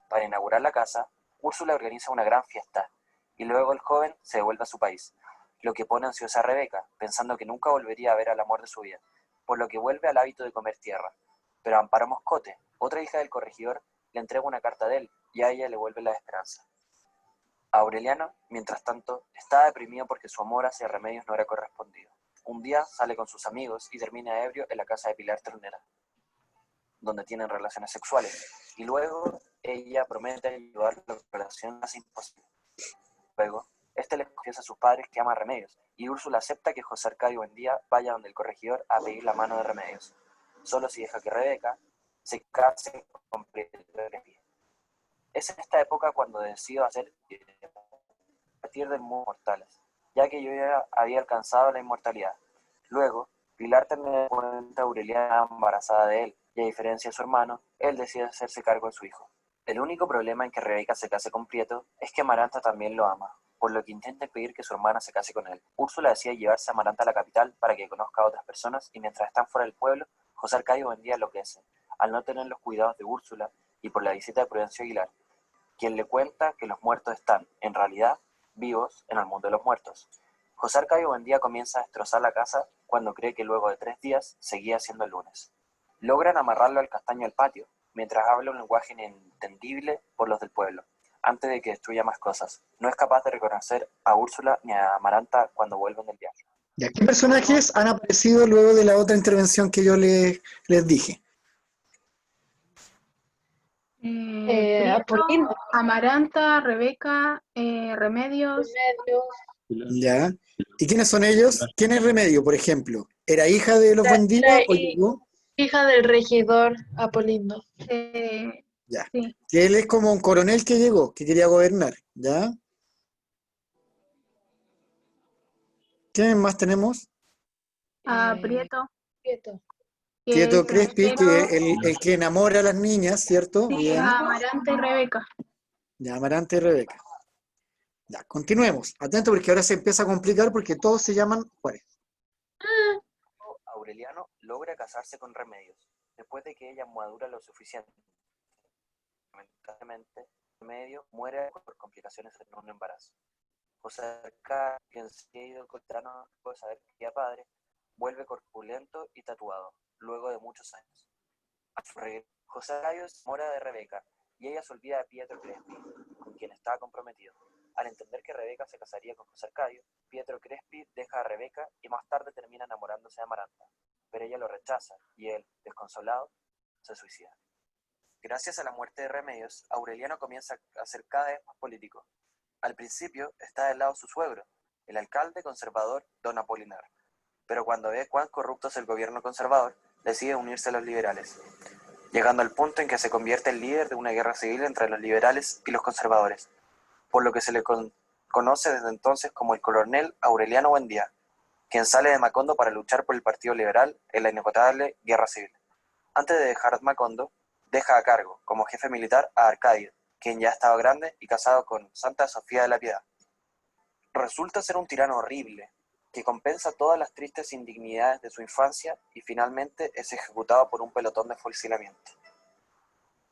Speaker 8: Para inaugurar la casa, Úrsula organiza una gran fiesta, y luego el joven se devuelve a su país, lo que pone ansiosa a Rebeca, pensando que nunca volvería a ver al amor de su vida, por lo que vuelve al hábito de comer tierra. Pero Amparo Moscote, otra hija del corregidor, le entrega una carta de él, y a ella le vuelve la esperanza. Aureliano, mientras tanto, estaba deprimido porque su amor hacia Remedios no era correspondido. Un día sale con sus amigos y termina ebrio en la casa de Pilar Ternera, donde tienen relaciones sexuales, y luego ella promete ayudarlo a la relación más imposible. Luego, este le confiesa a sus padres que ama a Remedios, y Úrsula acepta que José Arcadio Buendía vaya donde el corregidor a pedir la mano de Remedios, solo si deja que Rebeca se case con Prieto Crespi. Es en esta época cuando decido hacer partir de mortales, ya que yo ya había alcanzado la inmortalidad. Luego, Pilar también cuenta a Aureliana embarazada de él, y a diferencia de su hermano, él decide hacerse cargo de su hijo. El único problema en que Rebeca se case con Prieto es que Amaranta también lo ama, por lo que intenta impedir que su hermana se case con él. Úrsula decide llevarse a Amaranta a la capital para que conozca a otras personas, y mientras están fuera del pueblo, José Arcadio Buendía enloquece, al no tener los cuidados de Úrsula y por la visita de Prudencio Aguilar, quien le cuenta que los muertos están, en realidad, vivos en el mundo de los muertos. José Arcadio Buendía comienza a destrozar la casa cuando cree que luego de 3 días seguía siendo el lunes. Logran amarrarlo al castaño del patio, mientras habla un lenguaje inentendible por los del pueblo, antes de que destruya más cosas. No es capaz de reconocer a Úrsula ni a Amaranta cuando vuelven del viaje.
Speaker 1: ¿Y qué personajes han aparecido luego de la otra intervención que yo les dije?
Speaker 2: Prieto,
Speaker 5: Apolinar,
Speaker 2: Amaranta, Rebeca, Remedios.
Speaker 1: ¿Ya? ¿Y quiénes son ellos? ¿Quién es Remedio, por ejemplo? ¿Era hija de los Buendía o llegó?
Speaker 5: hija del regidor Apolindo.
Speaker 1: Ya.
Speaker 2: Sí.
Speaker 1: Que él es como un coronel que llegó, que quería gobernar, ¿ya? ¿Quién más tenemos?
Speaker 2: A Prieto,
Speaker 5: Prieto.
Speaker 2: que
Speaker 1: Prieto
Speaker 2: es
Speaker 1: Crespi, que
Speaker 2: granjero.
Speaker 1: el que enamora a las niñas, ¿cierto?
Speaker 2: Sí,
Speaker 1: Bien.
Speaker 2: a Amaranta y Rebeca.
Speaker 1: Ya, Amaranta y Rebeca. Ya, continuemos. Atento porque ahora se empieza a complicar porque todos se llaman Juárez.
Speaker 8: Aureliano logra casarse con Remedios, después de que ella madura lo suficiente. Lamentablemente, Remedio muere por complicaciones en un embarazo. José Arcadio, quien se ha ido cortando después de saber que era padre, vuelve corpulento y tatuado, luego de muchos años. A su regreso, José Arcadio se enamora de Rebeca, y ella se olvida de Pietro Crespi, con quien estaba comprometido. Al entender que Rebeca se casaría con José Arcadio, Pietro Crespi deja a Rebeca y más tarde termina enamorándose de Amaranta, pero ella lo rechaza y él, desconsolado, se suicida. Gracias a la muerte de Remedios, Aureliano comienza a ser cada vez más político. Al principio está del lado de su suegro, el alcalde conservador don Apolinar, pero cuando ve cuán corrupto es el gobierno conservador, decide unirse a los liberales, llegando al punto en que se convierte en líder de una guerra civil entre los liberales y los conservadores, por lo que se le conoce desde entonces como el coronel Aureliano Buendía, quien sale de Macondo para luchar por el Partido Liberal en la inagotable guerra civil. Antes de dejar Macondo, deja a cargo, como jefe militar, a Arcadio, quien ya estaba grande y casado con Santa Sofía de la Piedad. Resulta ser un tirano horrible, que compensa todas las tristes indignidades de su infancia y finalmente es ejecutado por un pelotón de fusilamiento.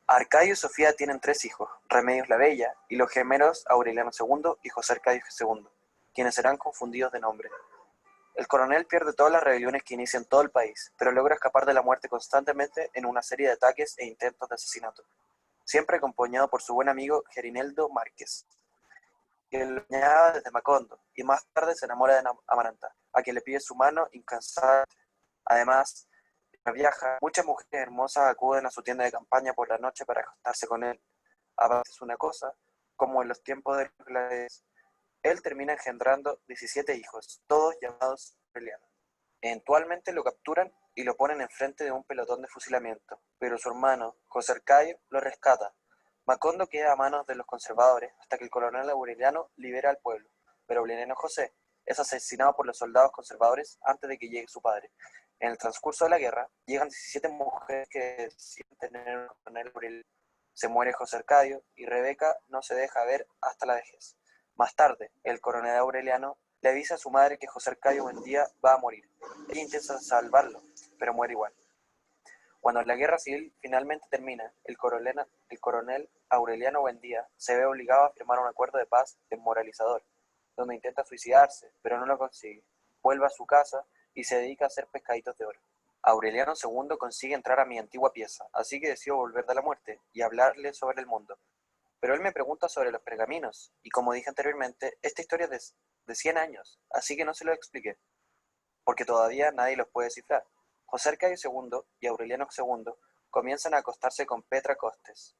Speaker 8: Arcadio y Sofía tienen 3 hijos, Remedios la Bella y los gemelos Aureliano II y José Arcadio II, quienes serán confundidos de nombre. El coronel pierde todas las rebeliones que inician todo el país, pero logra escapar de la muerte constantemente en una serie de ataques e intentos de asesinato, siempre acompañado por su buen amigo Gerineldo Márquez, que lo acompañaba desde Macondo, y más tarde se enamora de Amaranta, a quien le pide su mano incansable. Además, viaja, muchas mujeres hermosas acuden a su tienda de campaña por la noche para acostarse con él. Aparte es una cosa, como en los tiempos de los gladiadores, él termina engendrando 17 hijos, todos llamados Aureliano. Eventualmente lo capturan y lo ponen enfrente de un pelotón de fusilamiento, pero su hermano, José Arcadio, lo rescata, Macondo queda a manos de los conservadores hasta que el coronel Aureliano libera al pueblo, pero Aureliano José es asesinado por los soldados conservadores antes de que llegue su padre. En el transcurso de la guerra, llegan 17 mujeres que deciden tener un coronel Aureliano. Se muere José Arcadio y Rebeca no se deja ver hasta la vejez. Más tarde, el coronel Aureliano le avisa a su madre que José Arcadio Buendía va a morir. Ella intenta salvarlo, pero muere igual. Cuando la guerra civil finalmente termina, el coronel Aureliano Buendía se ve obligado a firmar un acuerdo de paz desmoralizador, donde intenta suicidarse, pero no lo consigue. Vuelve a su casa y se dedica a hacer pescaditos de oro. Aureliano II consigue entrar a mi antigua pieza, así que decido volver de la muerte y hablarle sobre el mundo. Pero él me pregunta sobre los pergaminos, y como dije anteriormente, esta historia es de 100 años, así que no se lo expliqué, porque todavía nadie los puede descifrar. José Arcadio II y Aureliano II comienzan a acostarse con Petra Costes,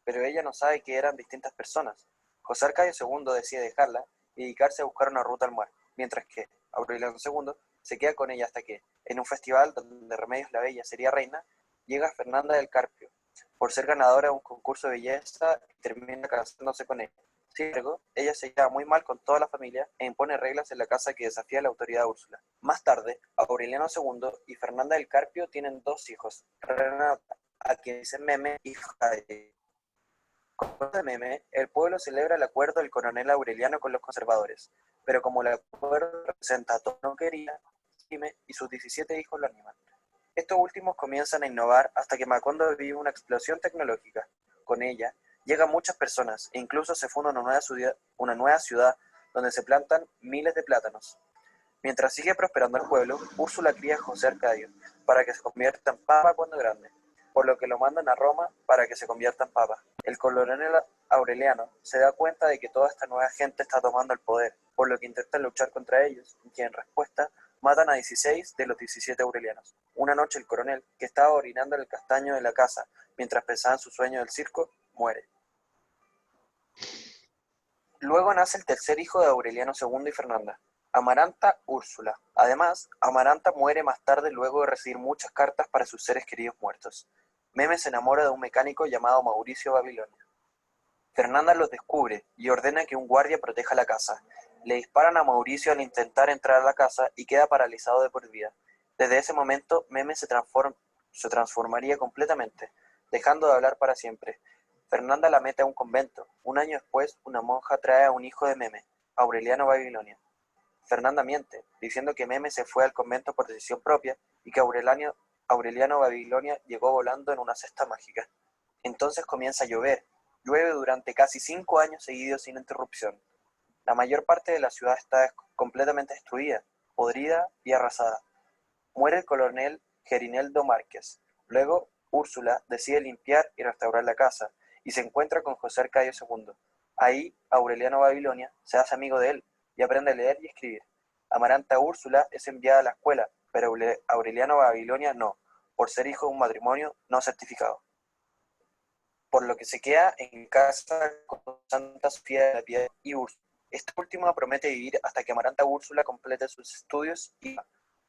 Speaker 8: pero ella no sabe que eran distintas personas. José Arcadio II decide dejarla y dedicarse a buscar una ruta al mar, mientras que Aureliano II se queda con ella hasta que, en un festival donde Remedios la Bella sería reina, llega Fernanda del Carpio, por ser ganadora de un concurso de belleza y termina casándose con ella. Sin embargo, ella se lleva muy mal con toda la familia e impone reglas en la casa que desafía la autoridad de Úrsula. Más tarde, Aureliano II y Fernanda del Carpio tienen 2 hijos, Renata, a quien dicen Meme, y Jade. Con de Meme, el pueblo celebra el acuerdo del coronel Aureliano con los conservadores, pero como el acuerdo representa a todos no quería, Meme y sus 17 hijos lo animan. Estos últimos comienzan a innovar hasta que Macondo vive una explosión tecnológica. Con ella, llegan muchas personas e incluso se funda una nueva ciudad donde se plantan miles de plátanos. Mientras sigue prosperando el pueblo, Úrsula cría a José Arcadio para que se convierta en papa cuando grande, por lo que lo mandan a Roma para que se convierta en papa. El coronel Aureliano se da cuenta de que toda esta nueva gente está tomando el poder, por lo que intenta luchar contra ellos, y en respuesta matan a 16 de los 17 aurelianos. Una noche el coronel, que estaba orinando en el castaño de la casa mientras pensaba en su sueño del circo, muere. Luego nace el tercer hijo de Aureliano II y Fernanda, Amaranta Úrsula. Además, Amaranta muere más tarde luego de recibir muchas cartas para sus seres queridos muertos. Meme se enamora de un mecánico llamado Mauricio Babilonia. Fernanda los descubre y ordena que un guardia proteja la casa. Le disparan a Mauricio al intentar entrar a la casa y queda paralizado de por vida. Desde ese momento, Meme se transformaría completamente, dejando de hablar para siempre. Fernanda la mete a un convento. Un año después, una monja trae a un hijo de Meme, Aureliano Babilonia. Fernanda miente, diciendo que Meme se fue al convento por decisión propia y que Aureliano Babilonia llegó volando en una cesta mágica. Entonces comienza a llover. Llueve durante casi 5 años seguidos sin interrupción. La mayor parte de la ciudad está completamente destruida, podrida y arrasada. Muere el coronel Gerineldo Márquez. Luego, Úrsula decide limpiar y restaurar la casa y se encuentra con José Arcadio II. Ahí, Aureliano Babilonia se hace amigo de él y aprende a leer y escribir. Amaranta Úrsula es enviada a la escuela, pero Aureliano Babilonia no, por ser hijo de un matrimonio no certificado. Por lo que se queda en casa con Santa Sofía de la Piedad y Úrsula. Esta última promete vivir hasta que Amaranta Úrsula complete sus estudios y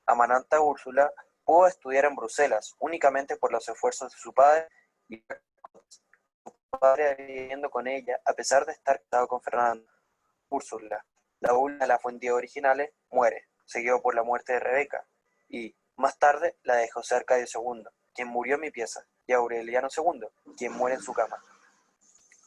Speaker 8: Amaranta Úrsula pudo estudiar en Bruselas únicamente por los esfuerzos de su padre y su padre viviendo con ella a pesar de estar casado con Fernanda. Úrsula, la última de las fuentes originales, muere, seguido por la muerte de Rebeca y, más tarde, la de José Arcadio II, quien murió en mi pieza, y Aureliano II, quien muere en su cama.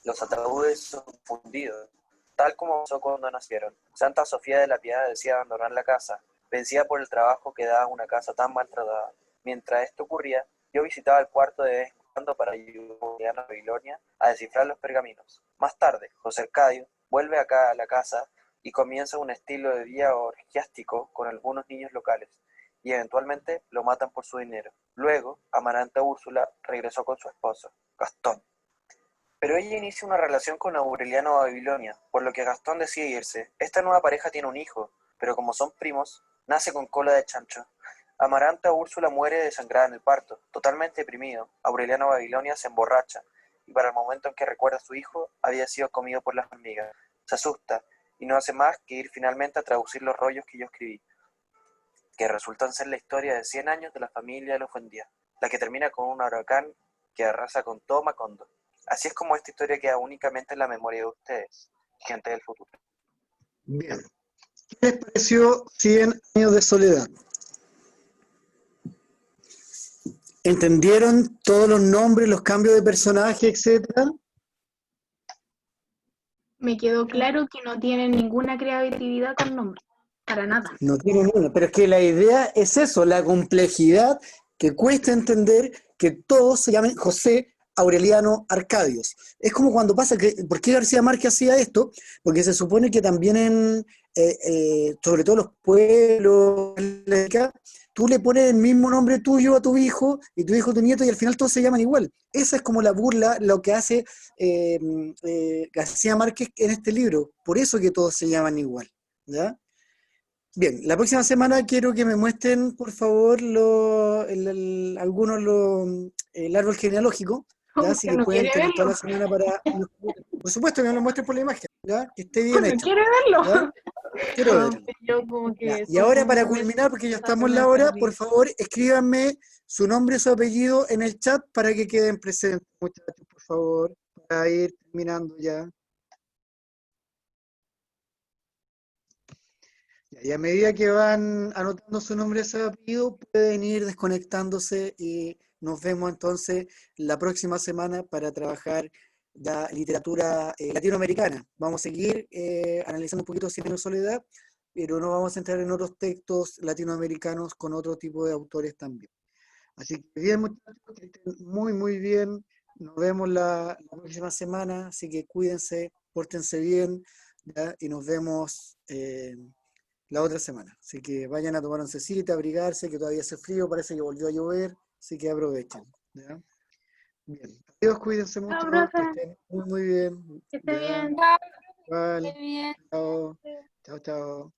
Speaker 8: Los ataúdes son fundidos, tal como pasó cuando nacieron. Santa Sofía de la Piedad decía abandonar la casa, vencida por el trabajo que daba una casa tan maltratada. Mientras esto ocurría, yo visitaba el cuarto de vez en cuando para ayudar a Babilonia a descifrar los pergaminos. Más tarde, José Arcadio vuelve acá a la casa y comienza un estilo de vida orgiástico con algunos niños locales, y eventualmente lo matan por su dinero. Luego, Amaranta Úrsula regresó con su esposo, Gastón. Pero ella inicia una relación con Aureliano Babilonia, por lo que Gastón decide irse. Esta nueva pareja tiene un hijo, pero como son primos, nace con cola de chancho. Amaranta Úrsula muere desangrada en el parto, totalmente deprimido. Aureliano Babilonia se emborracha, y para el momento en que recuerda a su hijo, había sido comido por las hormigas. Se asusta, y no hace más que ir finalmente a traducir los rollos que yo escribí, que resultan ser la historia de 100 años de la familia de los Buendía, la que termina con un huracán que arrasa con todo Macondo. Así es como esta historia queda únicamente en la memoria de ustedes, gente del futuro.
Speaker 1: Bien. ¿Qué les pareció 100 años de soledad? ¿Entendieron todos los nombres, los cambios de personaje, etcétera?
Speaker 2: Me quedó claro que no tienen ninguna creatividad con nombres, para nada.
Speaker 1: No tiene ninguna, pero es que la idea es eso, la complejidad que cuesta entender que todos se llamen José, Aureliano, Arcadios. Es como cuando pasa que, ¿por qué García Márquez hacía esto? Porque se supone que también sobre todo los pueblos, tú le pones el mismo nombre tuyo a tu hijo y tu hijo a tu nieto y al final todos se llaman igual. Esa es como la burla, lo que hace García Márquez en este libro. Por eso que todos se llaman igual, ¿ya? Bien, la próxima semana quiero que me muestren, por favor, el árbol genealógico, ¿ya? Así
Speaker 2: Que
Speaker 1: que
Speaker 2: no
Speaker 1: pueden
Speaker 2: quiere
Speaker 1: tener toda
Speaker 2: verlo.
Speaker 1: la semana para... Por supuesto que me lo muestren por la imagen, ¿ya? Que esté bien
Speaker 2: No
Speaker 1: hecho,
Speaker 2: quiere verlo.
Speaker 1: ¿ya? Quiero verlo.
Speaker 5: Yo como
Speaker 1: Ya.
Speaker 5: que
Speaker 1: Y ahora para
Speaker 5: soy
Speaker 1: culminar, porque ya estamos en
Speaker 5: me
Speaker 1: la hora,
Speaker 5: perdí.
Speaker 1: por favor, escríbanme su nombre y su apellido en el chat para que queden presentes, muchachos, por favor, para ir terminando ya. Y a medida que van anotando su nombre y su apellido, pueden ir desconectándose y nos vemos entonces la próxima semana para trabajar la literatura latinoamericana. Vamos a seguir analizando un poquito Cien años de soledad, pero no vamos a entrar en otros textos latinoamericanos con otro tipo de autores también. Así que bien, muchachos, que estén muy, muy bien. Nos vemos la próxima semana, así que cuídense, pórtense bien, ¿ya? Y nos vemos la otra semana. Así que vayan a tomar oncecita, abrigarse, que todavía hace frío, parece que volvió a llover, así que aprovechen, ¿ya? Bien, adiós, cuídense mucho,
Speaker 2: Chao,
Speaker 1: que
Speaker 2: profe.
Speaker 1: estén muy, muy bien.
Speaker 2: Que esté
Speaker 1: ¿Ya?
Speaker 2: bien.
Speaker 1: Igual, chao, chao, chao.